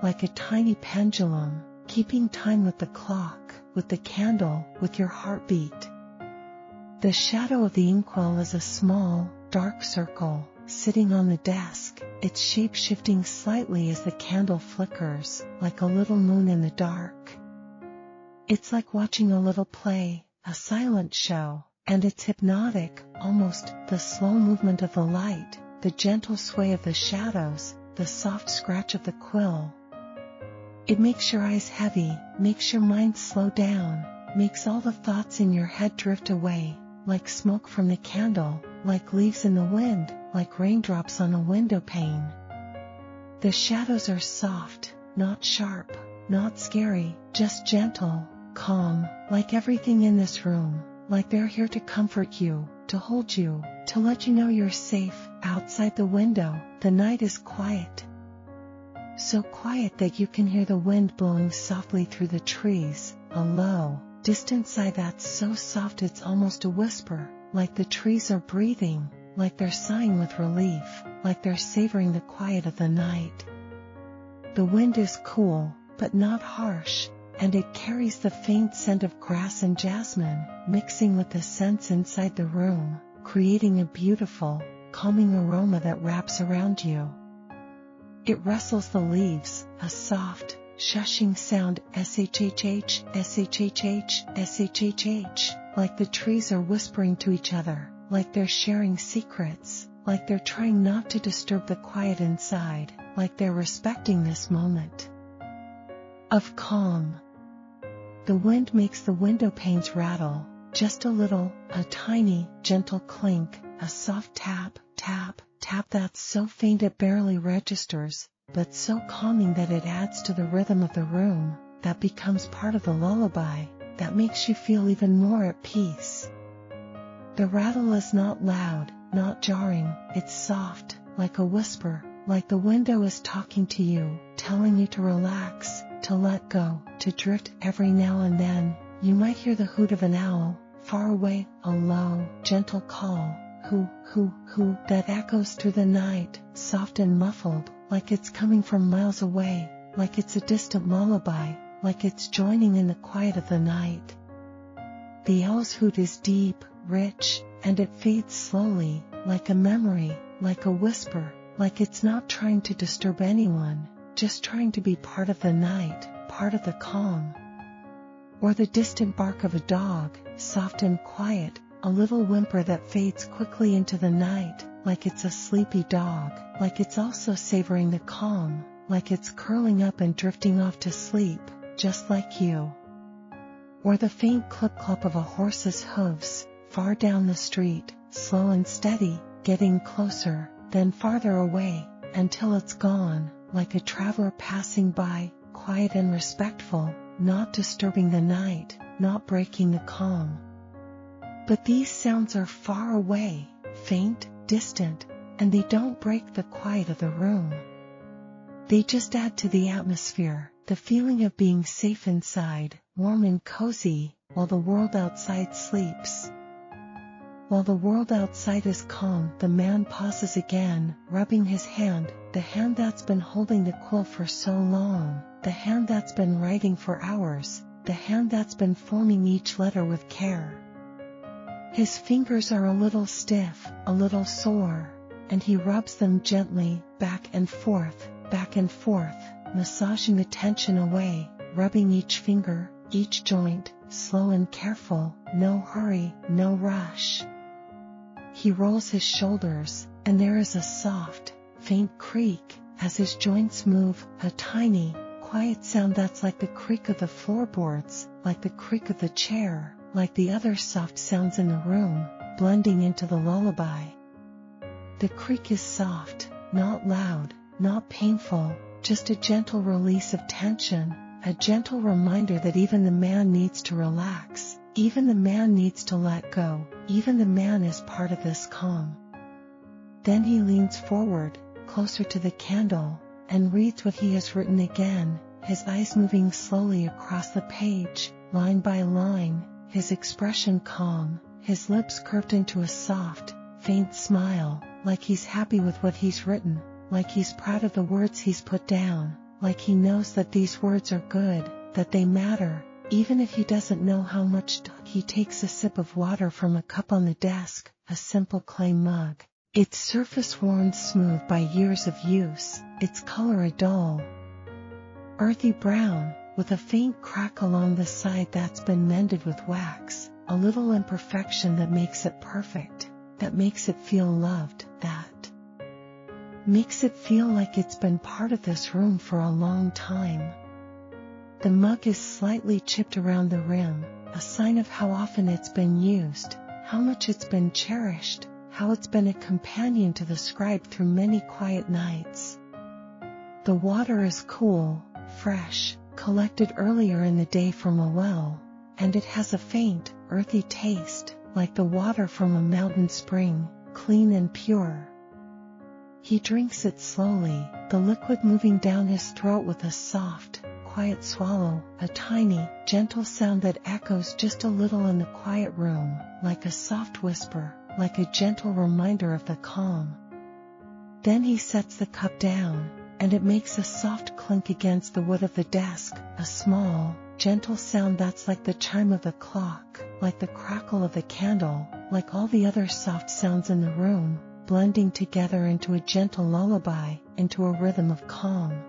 like a tiny pendulum, keeping time with the clock, with the candle, with your heartbeat. The shadow of the inkwell is a small, dark circle, sitting on the desk, its shape shifting slightly as the candle flickers, like a little moon in the dark. It's like watching a little play, a silent show, and it's hypnotic, almost, the slow movement of the light, the gentle sway of the shadows, the soft scratch of the quill. It makes your eyes heavy, makes your mind slow down, makes all the thoughts in your head drift away, like smoke from the candle, like leaves in the wind, like raindrops on a window pane. The shadows are soft, not sharp, not scary, just gentle, calm, like everything in this room, like they're here to comfort you, to hold you, to let you know you're safe. Outside the window, the night is quiet. So quiet that you can hear the wind blowing softly through the trees, a low, distant sigh that's so soft it's almost a whisper, like the trees are breathing, like they're sighing with relief, like they're savoring the quiet of the night. The wind is cool, but not harsh, and it carries the faint scent of grass and jasmine, mixing with the scents inside the room, creating a beautiful, calming aroma that wraps around you. It rustles the leaves, a soft, shushing sound, shhh, shhh, shhh, like the trees are whispering to each other, like they're sharing secrets, like they're trying not to disturb the quiet inside, like they're respecting this moment of calm. The wind makes the window panes rattle, just a little, a tiny, gentle clink, a soft tap, tap, tap that's so faint it barely registers, but so calming that it adds to the rhythm of the room, that becomes part of the lullaby, that makes you feel even more at peace. The rattle is not loud, not jarring, it's soft, like a whisper, like the window is talking to you, telling you to relax, to let go, to drift. Every now and then, you might hear the hoot of an owl, far away, a low, gentle call, hoo, that echoes through the night, soft and muffled, like it's coming from miles away, like it's a distant lullaby, like it's joining in the quiet of the night. The owl's hoot is deep, rich, and it fades slowly, like a memory, like a whisper, like it's not trying to disturb anyone, just trying to be part of the night, part of the calm. Or the distant bark of a dog, soft and quiet, a little whimper that fades quickly into the night, like it's a sleepy dog, like it's also savoring the calm, like it's curling up and drifting off to sleep, just like you. Or the faint clip-clop of a horse's hooves, far down the street, slow and steady, getting closer, then farther away, until it's gone, like a traveler passing by, quiet and respectful, not disturbing the night, not breaking the calm. But these sounds are far away, faint, distant, and they don't break the quiet of the room. They just add to the atmosphere, the feeling of being safe inside, warm and cozy, while the world outside sleeps. While the world outside is calm, the man pauses again, rubbing his hand, the hand that's been holding the quill for so long, the hand that's been writing for hours, the hand that's been forming each letter with care. His fingers are a little stiff, a little sore, and he rubs them gently, back and forth, massaging the tension away, rubbing each finger, each joint, slow and careful, no hurry, no rush. He rolls his shoulders, and there is a soft, faint creak, as his joints move, a tiny, quiet sound that's like the creak of the floorboards, like the creak of the chair, like the other soft sounds in the room, blending into the lullaby. The creak is soft, not loud, not painful, just a gentle release of tension, a gentle reminder that even the man needs to relax, even the man needs to let go, even the man is part of this calm. Then he leans forward, closer to the candle, and reads what he has written again, his eyes moving slowly across the page, line by line, his expression calm, his lips curved into a soft, faint smile, like he's happy with what he's written, like he's proud of the words he's put down, like he knows that these words are good, that they matter, even if he doesn't know how much. He takes a sip of water from a cup on the desk, a simple clay mug, its surface worn smooth by years of use, its color a dull, earthy brown, with a faint crack along the side that's been mended with wax, a little imperfection that makes it perfect, that makes it feel loved, that makes it feel like it's been part of this room for a long time. The mug is slightly chipped around the rim, a sign of how often it's been used, how much it's been cherished, how it's been a companion to the scribe through many quiet nights. The water is cool, fresh, collected earlier in the day from a well, and it has a faint, earthy taste, like the water from a mountain spring, clean and pure. He drinks it slowly, the liquid moving down his throat with a soft, quiet swallow, a tiny, gentle sound that echoes just a little in the quiet room, like a soft whisper, like a gentle reminder of the calm. Then he sets the cup down, and it makes a soft clink against the wood of the desk, a small, gentle sound that's like the chime of the clock, like the crackle of the candle, like all the other soft sounds in the room, blending together into a gentle lullaby, into a rhythm of calm.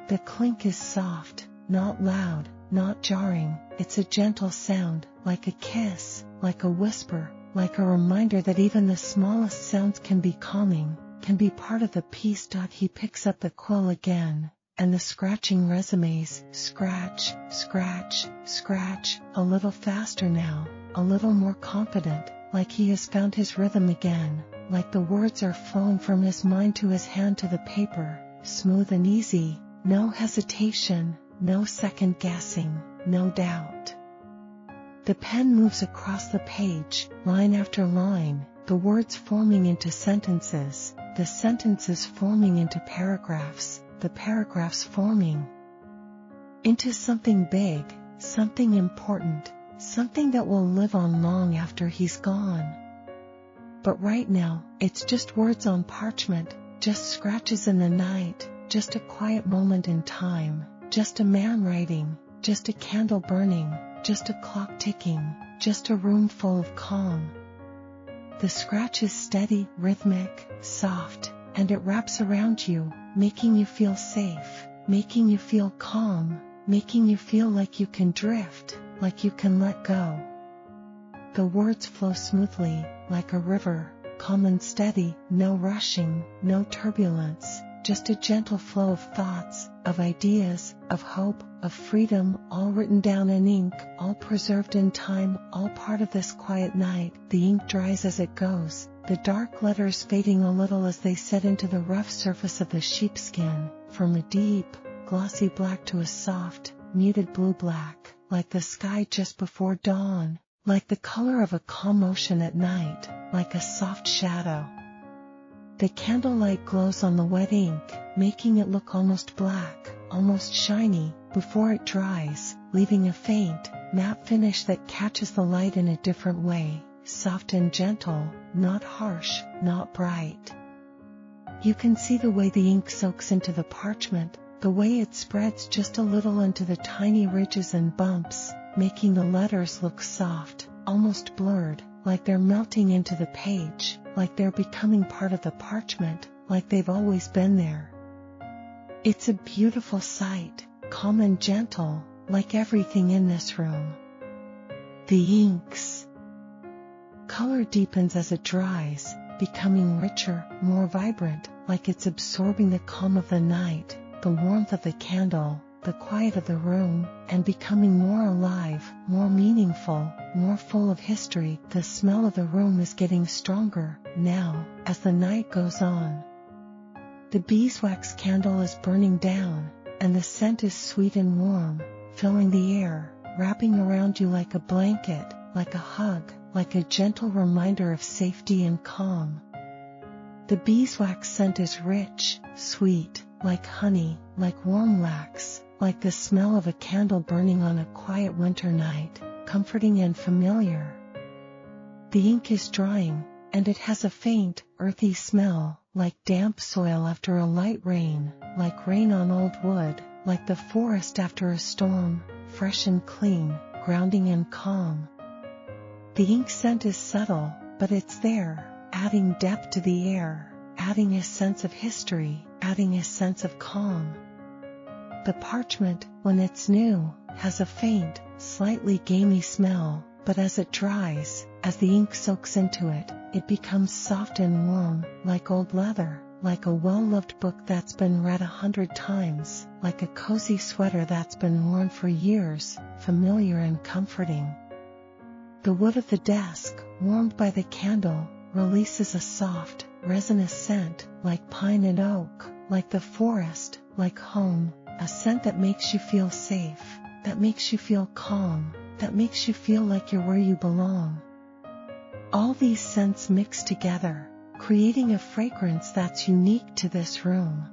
The clink is soft, not loud, not jarring, it's a gentle sound, like a kiss, like a whisper, like a reminder that even the smallest sounds can be calming, can be part of the peace. He picks up the quill again, and the scratching resumes, scratch, scratch, scratch, a little faster now, a little more confident, like he has found his rhythm again, like the words are flowing from his mind to his hand to the paper, smooth and easy, no hesitation, no second guessing, no doubt. The pen moves across the page, line after line, the words forming into sentences, the sentences forming into paragraphs, the paragraphs forming into something big, something important, something that will live on long after he's gone. But right now, it's just words on parchment, just scratches in the night, just a quiet moment in time, just a man writing, just a candle burning, just a clock ticking, just a room full of calm. The scratch is steady, rhythmic, soft, and it wraps around you, making you feel safe, making you feel calm, making you feel like you can drift, like you can let go. The words flow smoothly, like a river, calm and steady, no rushing, no turbulence, just a gentle flow of thoughts, of ideas, of hope, of freedom, all written down in ink, all preserved in time, all part of this quiet night. The ink dries as it goes, the dark letters fading a little as they set into the rough surface of the sheepskin, from a deep, glossy black to a soft, muted blue-black, like the sky just before dawn, like the color of a calm ocean at night, like a soft shadow. The candlelight glows on the wet ink, making it look almost black, almost shiny, before it dries, leaving a faint, matte finish that catches the light in a different way, soft and gentle, not harsh, not bright. You can see the way the ink soaks into the parchment, the way it spreads just a little into the tiny ridges and bumps, making the letters look soft, almost blurred, like they're melting into the page, like they're becoming part of the parchment, like they've always been there. It's a beautiful sight, calm and gentle, like everything in this room. The ink's color deepens as it dries, becoming richer, more vibrant, like it's absorbing the calm of the night, the warmth of the candle, the quiet of the room, and becoming more alive, more meaningful, more full of history. The smell of the room is getting stronger, now, as the night goes on. The beeswax candle is burning down, and the scent is sweet and warm, filling the air, wrapping around you like a blanket, like a hug, like a gentle reminder of safety and calm. The beeswax scent is rich, sweet, like honey, like warm wax, like the smell of a candle burning on a quiet winter night, comforting and familiar. The ink is drying, and it has a faint, earthy smell, like damp soil after a light rain, like rain on old wood, like the forest after a storm, fresh and clean, grounding and calm. The ink scent is subtle, but it's there, adding depth to the air, adding a sense of history, adding a sense of calm. The parchment, when it's new, has a faint, slightly gamey smell, but as it dries, as the ink soaks into it, it becomes soft and warm, like old leather, like a well-loved book that's been read 100 times, like a cozy sweater that's been worn for years, familiar and comforting. The wood of the desk, warmed by the candle, releases a soft, resinous scent, like pine and oak, like the forest, like home, a scent that makes you feel safe, that makes you feel calm, that makes you feel like you're where you belong. All these scents mix together, creating a fragrance that's unique to this room.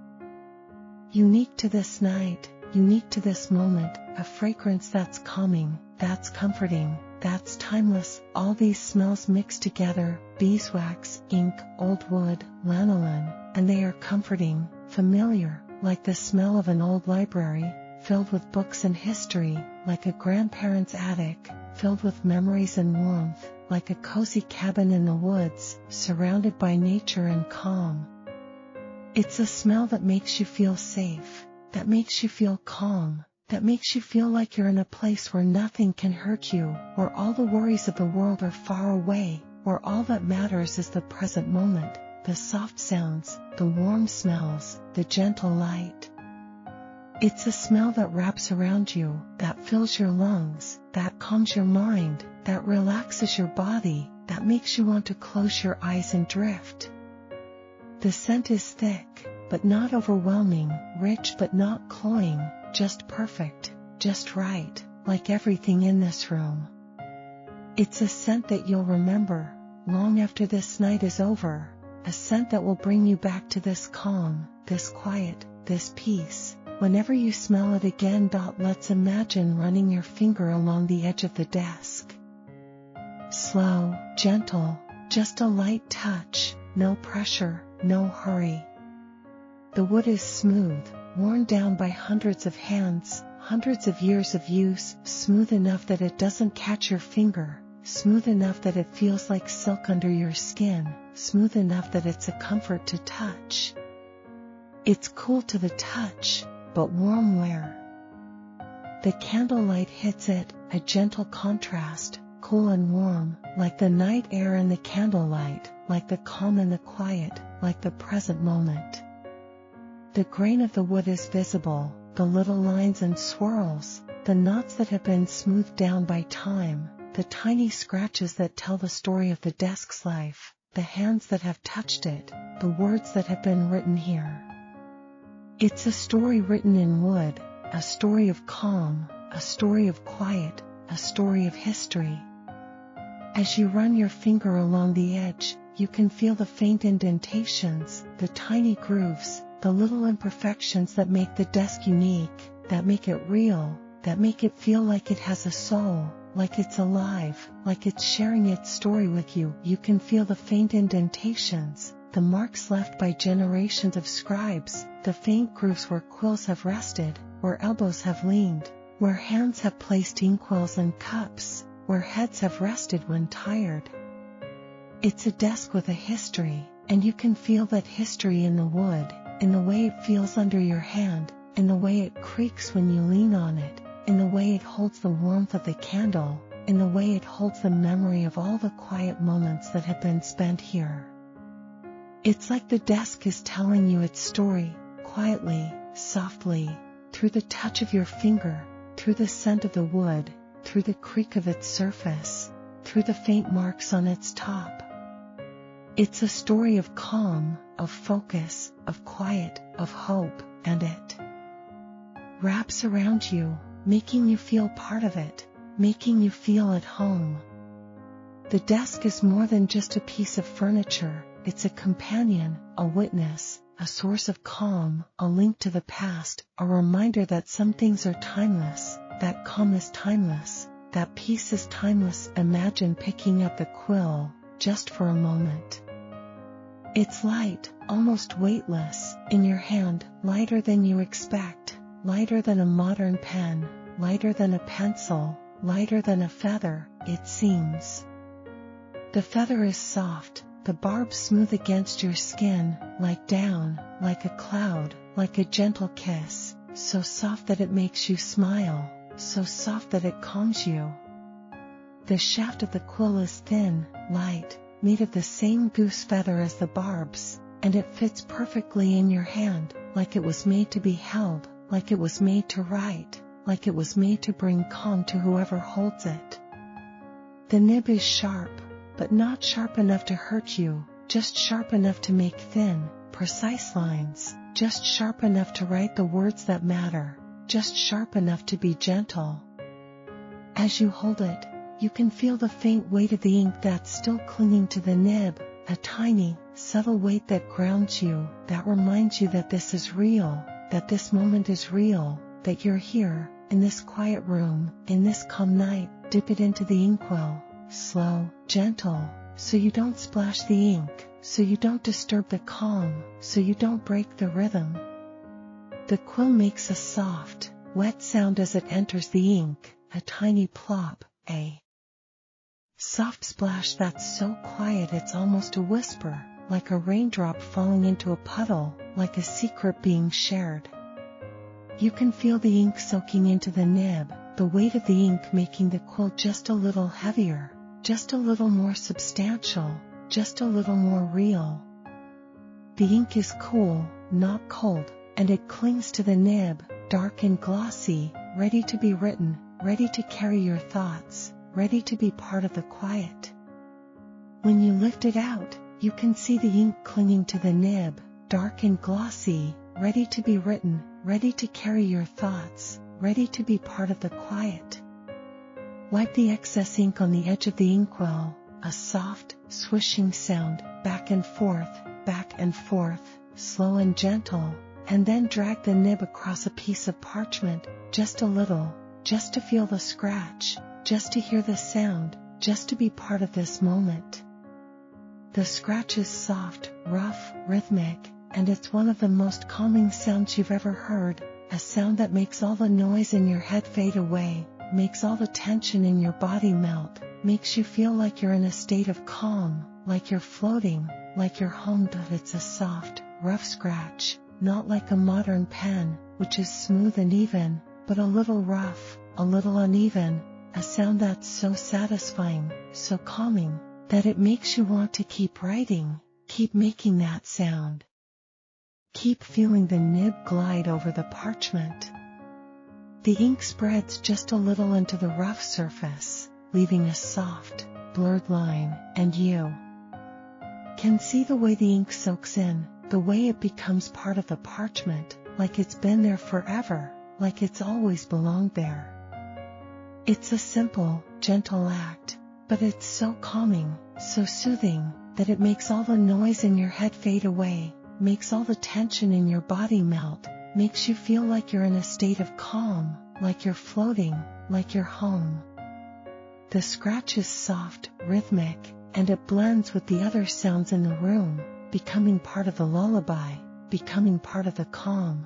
Unique to this night, unique to this moment, a fragrance that's calming, that's comforting, that's timeless. All these smells mix together, beeswax, ink, old wood, lanolin, and they are comforting, familiar, like the smell of an old library, filled with books and history, like a grandparent's attic, filled with memories and warmth, like a cozy cabin in the woods, surrounded by nature and calm. It's a smell that makes you feel safe, that makes you feel calm, that makes you feel like you're in a place where nothing can hurt you, where all the worries of the world are far away, where all that matters is the present moment, the soft sounds, the warm smells, the gentle light. It's a smell that wraps around you, that fills your lungs, that calms your mind, that relaxes your body, that makes you want to close your eyes and drift. The scent is thick, but not overwhelming, rich but not cloying, just perfect, just right, like everything in this room. It's a scent that you'll remember, long after this night is over, a scent that will bring you back to this calm, this quiet, this peace. Whenever you smell it again, let's imagine running your finger along the edge of the desk. Slow, gentle, just a light touch, no pressure, no hurry. The wood is smooth, worn down by hundreds of hands, hundreds of years of use, smooth enough that it doesn't catch your finger, smooth enough that it feels like silk under your skin, smooth enough that it's a comfort to touch. It's cool to the touch, but warm where the candlelight hits it, a gentle contrast, cool and warm, like the night air and the candlelight, like the calm and the quiet, like the present moment. The grain of the wood is visible, the little lines and swirls, the knots that have been smoothed down by time, the tiny scratches that tell the story of the desk's life, the hands that have touched it, the words that have been written here. It's a story written in wood, a story of calm, a story of quiet, a story of history. As you run your finger along the edge, you can feel the faint indentations, the tiny grooves, the little imperfections that make the desk unique, that make it real, that make it feel like it has a soul, like it's alive, like it's sharing its story with you. You can feel the faint indentations, the marks left by generations of scribes, the faint grooves where quills have rested, where elbows have leaned, where hands have placed inkwells and cups, where heads have rested when tired. It's a desk with a history, and you can feel that history in the wood, in the way it feels under your hand, in the way it creaks when you lean on it, in the way it holds the warmth of the candle, in the way it holds the memory of all the quiet moments that have been spent here. It's like the desk is telling you its story, quietly, softly, through the touch of your finger, through the scent of the wood, through the creak of its surface, through the faint marks on its top. It's a story of calm, of focus, of quiet, of hope, and it wraps around you, making you feel part of it, making you feel at home. The desk is more than just a piece of furniture, it's a companion, a witness, a source of calm, a link to the past, a reminder that some things are timeless, that calm is timeless, that peace is timeless. Imagine picking up the quill, just for a moment. It's light, almost weightless, in your hand, lighter than you expect, lighter than a modern pen, lighter than a pencil, lighter than a feather, it seems. The feather is soft, the barb smooth against your skin, like down, like a cloud, like a gentle kiss, so soft that it makes you smile, so soft that it calms you. The shaft of the quill is thin, light, made of the same goose feather as the barbs, and it fits perfectly in your hand, like it was made to be held, like it was made to write, like it was made to bring calm to whoever holds it. The nib is sharp, but not sharp enough to hurt you, just sharp enough to make thin, precise lines, just sharp enough to write the words that matter, just sharp enough to be gentle. As you hold it, you can feel the faint weight of the ink that's still clinging to the nib, a tiny, subtle weight that grounds you, that reminds you that this is real, that this moment is real, that you're here, in this quiet room, in this calm night. Dip it into the inkwell, slow, gentle, so you don't splash the ink, so you don't disturb the calm, so you don't break the rhythm. The quill makes a soft, wet sound as it enters the ink, a tiny plop, a soft splash that's so quiet it's almost a whisper, like a raindrop falling into a puddle, like a secret being shared. You can feel the ink soaking into the nib, the weight of the ink making the quill just a little heavier, just a little more substantial, just a little more real. The ink is cool, not cold, and it clings to the nib, dark and glossy, ready to be written, ready to carry your thoughts, ready to be part of the quiet. When you lift it out, you can see the ink clinging to the nib, dark and glossy, ready to be written, ready to carry your thoughts, ready to be part of the quiet. Wipe the excess ink on the edge of the inkwell, a soft, swishing sound, back and forth, slow and gentle, and then drag the nib across a piece of parchment, just a little, just to feel the scratch, just to hear the sound, just to be part of this moment. The scratch is soft, rough, rhythmic, and it's one of the most calming sounds you've ever heard, a sound that makes all the noise in your head fade away, makes all the tension in your body melt, makes you feel like you're in a state of calm, like you're floating, like you're home. But it's a soft, rough scratch, not like a modern pen, which is smooth and even, but a little rough, a little uneven, a sound that's so satisfying, so calming, that it makes you want to keep writing, keep making that sound. Keep feeling the nib glide over the parchment. The ink spreads just a little into the rough surface, leaving a soft, blurred line, and you can see the way the ink soaks in, the way it becomes part of the parchment, like it's been there forever, like it's always belonged there. It's a simple, gentle act, but it's so calming, so soothing, that it makes all the noise in your head fade away, makes all the tension in your body melt, makes you feel like you're in a state of calm, like you're floating, like you're home. The scratch is soft, rhythmic, and it blends with the other sounds in the room, becoming part of the lullaby, becoming part of the calm.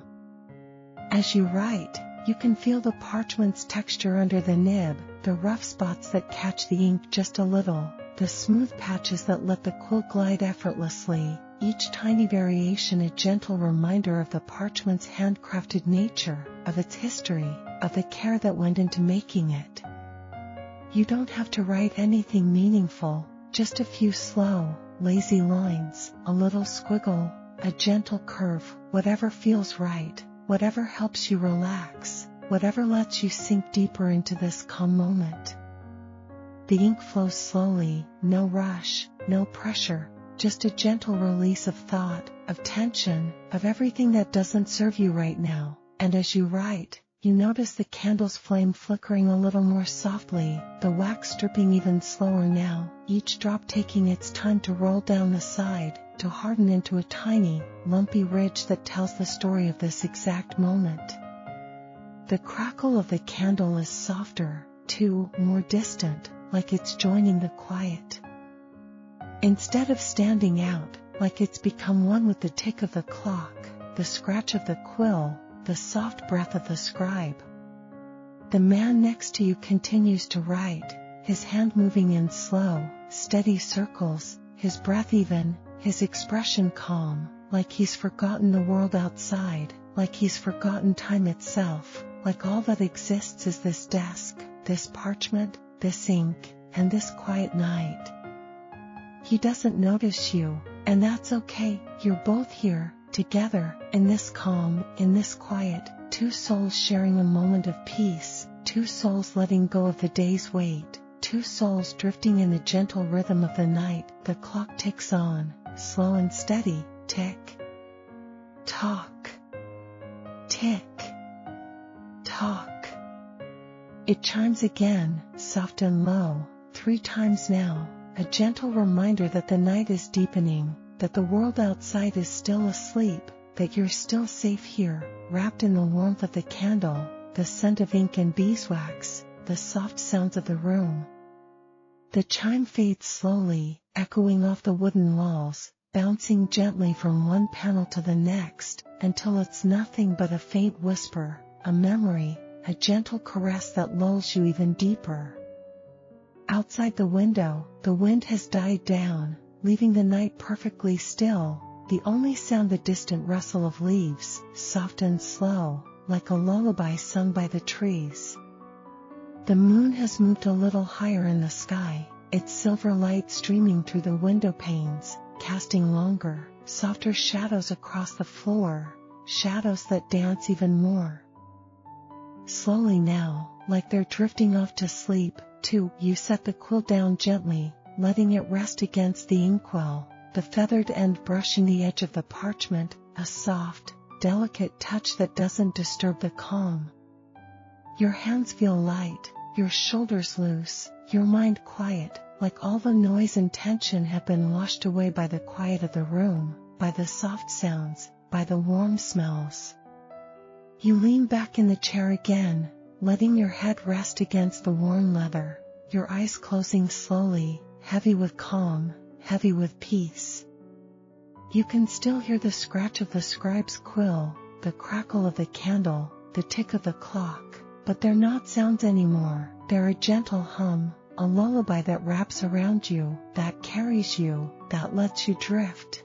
As you write, you can feel the parchment's texture under the nib, the rough spots that catch the ink just a little, the smooth patches that let the quill glide effortlessly, each tiny variation a gentle reminder of the parchment's handcrafted nature, of its history, of the care that went into making it. You don't have to write anything meaningful, just a few slow, lazy lines, a little squiggle, a gentle curve, whatever feels right, whatever helps you relax, whatever lets you sink deeper into this calm moment. The ink flows slowly, no rush, no pressure, just a gentle release of thought, of tension, of everything that doesn't serve you right now. And as you write, you notice the candle's flame flickering a little more softly, the wax dripping even slower now, each drop taking its time to roll down the side, to harden into a tiny, lumpy ridge that tells the story of this exact moment. The crackle of the candle is softer, too, more distant, like it's joining the quiet. Instead of standing out, like it's become one with the tick of the clock, the scratch of the quill, the soft breath of the scribe. The man next to you continues to write, his hand moving in slow, steady circles, his breath even, his expression calm, like he's forgotten the world outside, like he's forgotten time itself, like all that exists is this desk, this parchment, this ink, and this quiet night. He doesn't notice you, And that's okay, you're both here, together, in this calm, in this quiet, two souls sharing a moment of peace, two souls letting go of the day's weight, two souls drifting in the gentle rhythm of the night. The clock ticks on, slow and steady, tick, tock, tick, tock. It chimes again, soft and low, 3 times now, a gentle reminder that the night is deepening, that the world outside is still asleep, that you're still safe here, wrapped in the warmth of the candle, the scent of ink and beeswax, the soft sounds of the room. The chime fades slowly, echoing off the wooden walls, bouncing gently from one panel to the next, until it's nothing but a faint whisper, a memory, a gentle caress that lulls you even deeper. Outside the window, the wind has died down, leaving the night perfectly still, the only sound the distant rustle of leaves, soft and slow, like a lullaby sung by the trees. The moon has moved a little higher in the sky, its silver light streaming through the window panes, casting longer, softer shadows across the floor, shadows that dance even more. Slowly now, like they're drifting off to sleep, too, you set the quill down gently, letting it rest against the inkwell, the feathered end brushing the edge of the parchment, a soft, delicate touch that doesn't disturb the calm. Your hands feel light, your shoulders loose, your mind quiet, like all the noise and tension have been washed away by the quiet of the room, by the soft sounds, by the warm smells. You lean back in the chair again, letting your head rest against the warm leather, your eyes closing slowly, heavy with calm, heavy with peace. You can still hear the scratch of the scribe's quill, the crackle of the candle, the tick of the clock, but they're not sounds anymore, they're a gentle hum, a lullaby that wraps around you, that carries you, that lets you drift.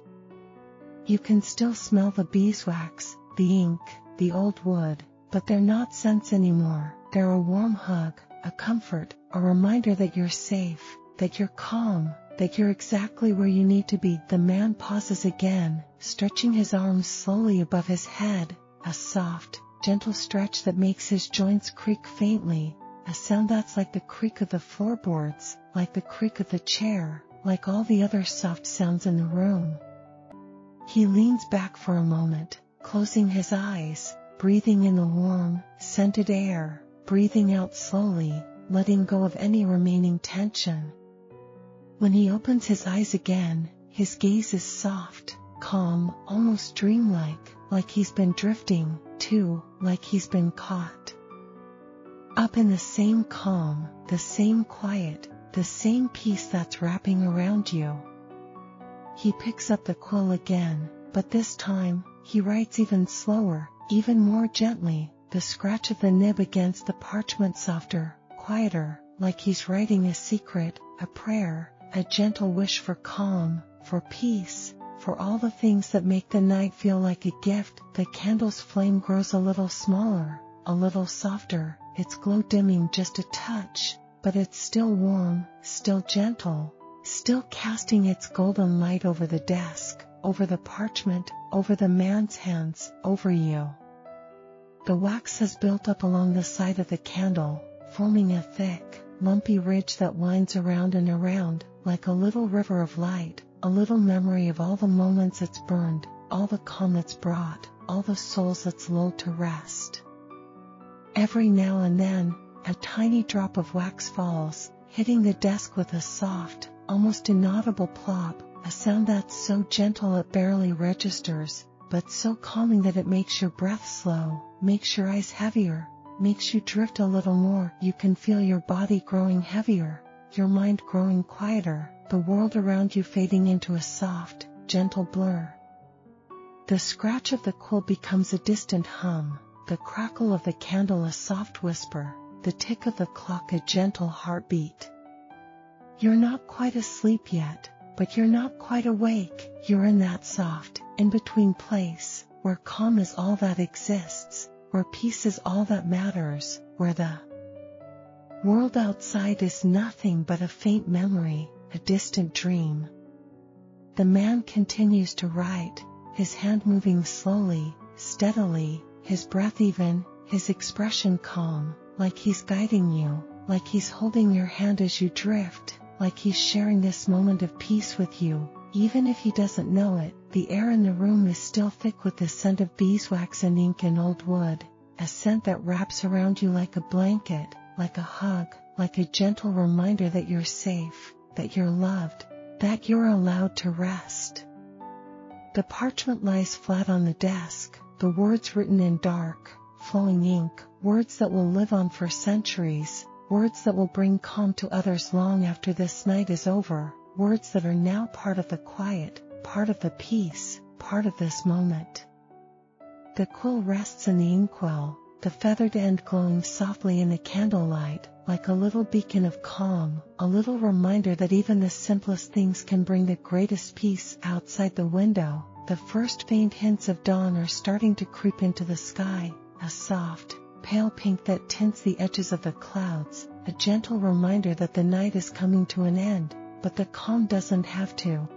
You can still smell the beeswax, the ink, the old wood, but they're not scents anymore, they're a warm hug, a comfort, a reminder that you're safe, that you're calm, that you're exactly where you need to be. The man pauses again, stretching his arms slowly above his head, a soft, gentle stretch that makes his joints creak faintly, a sound that's like the creak of the floorboards, like the creak of the chair, like all the other soft sounds in the room. He leans back for a moment, closing his eyes, breathing in the warm, scented air, breathing out slowly, letting go of any remaining tension. When he opens his eyes again, his gaze is soft, calm, almost dreamlike, like he's been drifting, too, like he's been caught up in the same calm, the same quiet, the same peace that's wrapping around you. He picks up the quill again, but this time, he writes even slower, even more gently, the scratch of the nib against the parchment softer, quieter, like he's writing a secret, a prayer, a gentle wish for calm, for peace, for all the things that make the night feel like a gift. The candle's flame grows a little smaller, a little softer, its glow dimming just a touch, but it's still warm, still gentle, still casting its golden light over the desk, over the parchment, over the man's hands, over you. The wax has built up along the side of the candle, forming a thick, lumpy ridge that winds around and around, like a little river of light, a little memory of all the moments it's burned, all the calm it's brought, all the souls it's lulled to rest. Every now and then, a tiny drop of wax falls, hitting the desk with a soft, almost inaudible plop, a sound that's so gentle it barely registers, but so calming that it makes your breath slow, makes your eyes heavier, makes you drift a little more. You can feel your body growing heavier, your mind growing quieter, the world around you fading into a soft, gentle blur. The scratch of the quill becomes a distant hum, the crackle of the candle a soft whisper, the tick of the clock a gentle heartbeat. You're not quite asleep yet, but you're not quite awake. You're in that soft, in-between place, where calm is all that exists, where peace is all that matters, where the world outside is nothing but a faint memory, a distant dream. The man continues to write, his hand moving slowly, steadily, his breath even, his expression calm, like he's guiding you, like he's holding your hand as you drift, like he's sharing this moment of peace with you. Even if he doesn't know it, the air in the room is still thick with the scent of beeswax and ink and old wood, a scent that wraps around you like a blanket, like a hug, like a gentle reminder that you're safe, that you're loved, that you're allowed to rest. The parchment lies flat on the desk, the words written in dark, flowing ink, words that will live on for centuries, words that will bring calm to others long after this night is over, words that are now part of the quiet, part of the peace, part of this moment. The quill rests in the inkwell, the feathered end glowing softly in the candlelight, like a little beacon of calm, a little reminder that even the simplest things can bring the greatest peace. Outside the window, the first faint hints of dawn are starting to creep into the sky, a soft, pale pink that tints the edges of the clouds, a gentle reminder that the night is coming to an end, but the calm doesn't have to.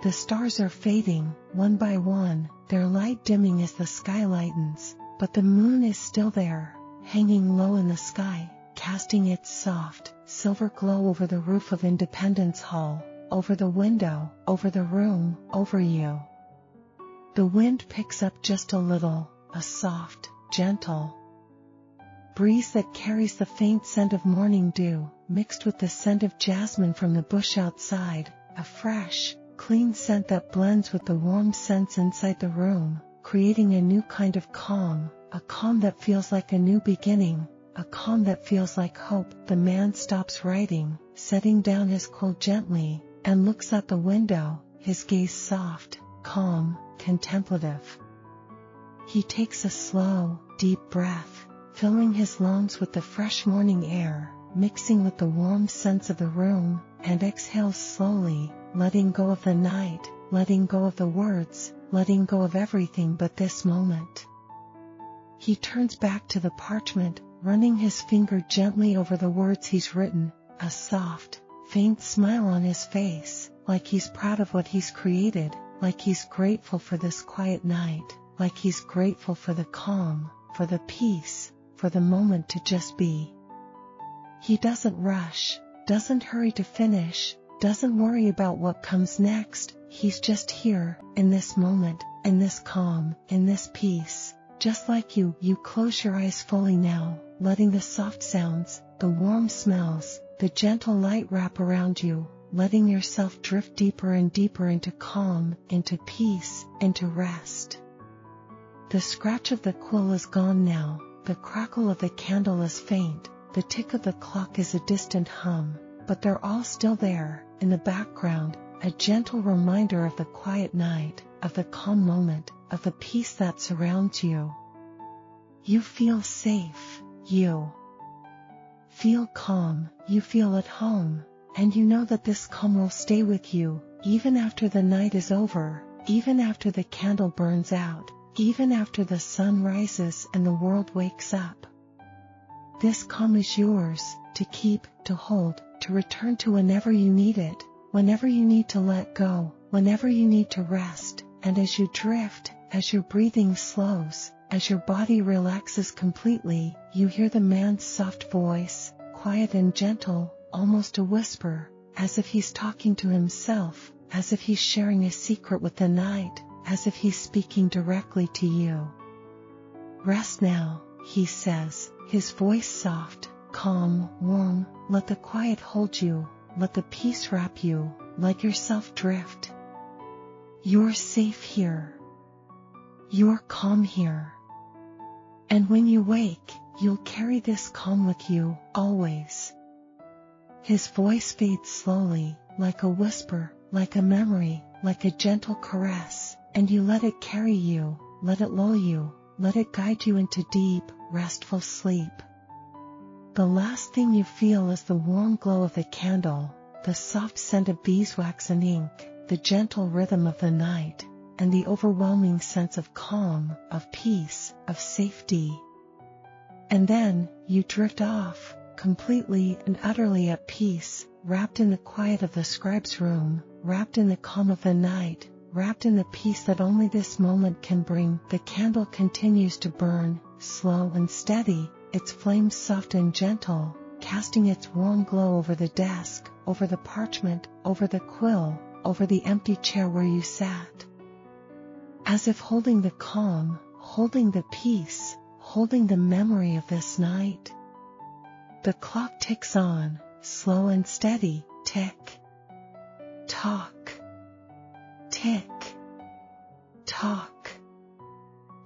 The stars are fading, one by one, their light dimming as the sky lightens, but the moon is still there, hanging low in the sky, casting its soft, silver glow over the roof of Independence Hall, over the window, over the room, over you. The wind picks up just a little, a soft, gentle breeze that carries the faint scent of morning dew, mixed with the scent of jasmine from the bush outside, a fresh, clean scent that blends with the warm scents inside the room, creating a new kind of calm, a calm that feels like a new beginning, a calm that feels like hope. The man stops writing, setting down his quill gently, and looks out the window, his gaze soft, calm, contemplative. He takes a slow, deep breath, filling his lungs with the fresh morning air, mixing with the warm scents of the room, and exhales slowly, letting go of the night, letting go of the words, letting go of everything but this moment. He turns back to the parchment, running his finger gently over the words he's written, a soft, faint smile on his face, like he's proud of what he's created, like he's grateful for this quiet night, like he's grateful for the calm, for the peace, for the moment to just be. He doesn't rush, doesn't hurry to finish, doesn't worry about what comes next. He's just here, in this moment, in this calm, in this peace. Just like you close your eyes fully now, letting the soft sounds, the warm smells, the gentle light wrap around you, letting yourself drift deeper and deeper into calm, into peace, into rest. The scratch of the quill is gone now, the crackle of the candle is faint, the tick of the clock is a distant hum, but they're all still there, in the background, a gentle reminder of the quiet night, of the calm moment, of the peace that surrounds you. You feel safe, you feel calm, you feel at home, and you know that this calm will stay with you, even after the night is over, even after the candle burns out, even after the sun rises and the world wakes up. This calm is yours, to keep, to hold, to return to whenever you need it, whenever you need to let go, whenever you need to rest. And as you drift, as your breathing slows, as your body relaxes completely, you hear the man's soft voice, quiet and gentle, almost a whisper, as if he's talking to himself, as if he's sharing a secret with the night, as if he's speaking directly to you. Rest now, he says, his voice soft, calm, warm. Let the quiet hold you, let the peace wrap you, let yourself drift. You're safe here. You're calm here. And when you wake, you'll carry this calm with you, always. His voice fades slowly, like a whisper, like a memory, like a gentle caress, and you let it carry you, let it lull you, let it guide you into deep, restful sleep. The last thing you feel is the warm glow of the candle, the soft scent of beeswax and ink, the gentle rhythm of the night, and the overwhelming sense of calm, of peace, of safety. And then, you drift off, completely and utterly at peace, wrapped in the quiet of the scribe's room, wrapped in the calm of the night, wrapped in the peace that only this moment can bring. The candle continues to burn, slow and steady, its flames soft and gentle, casting its warm glow over the desk, over the parchment, over the quill, over the empty chair where you sat. As if holding the calm, holding the peace, holding the memory of this night. The clock ticks on, slow and steady, tick, tock, tick, tock.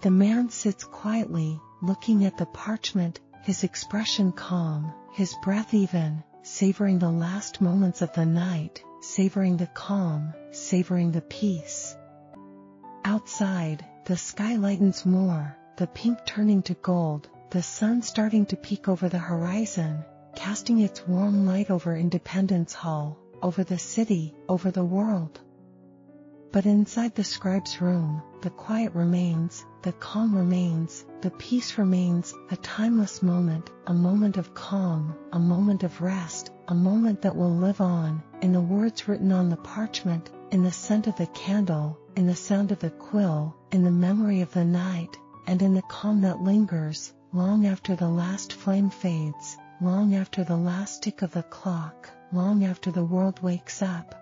The man sits quietly, looking at the parchment, his expression calm, his breath even, savoring the last moments of the night, savoring the calm, savoring the peace. Outside, the sky lightens more, the pink turning to gold, the sun starting to peek over the horizon, casting its warm light over Independence Hall, over the city, over the world. But inside the scribe's room, the quiet remains, the calm remains, the peace remains, a timeless moment, a moment of calm, a moment of rest, a moment that will live on, in the words written on the parchment, in the scent of the candle, in the sound of the quill, in the memory of the night, and in the calm that lingers, long after the last flame fades, long after the last tick of the clock, long after the world wakes up.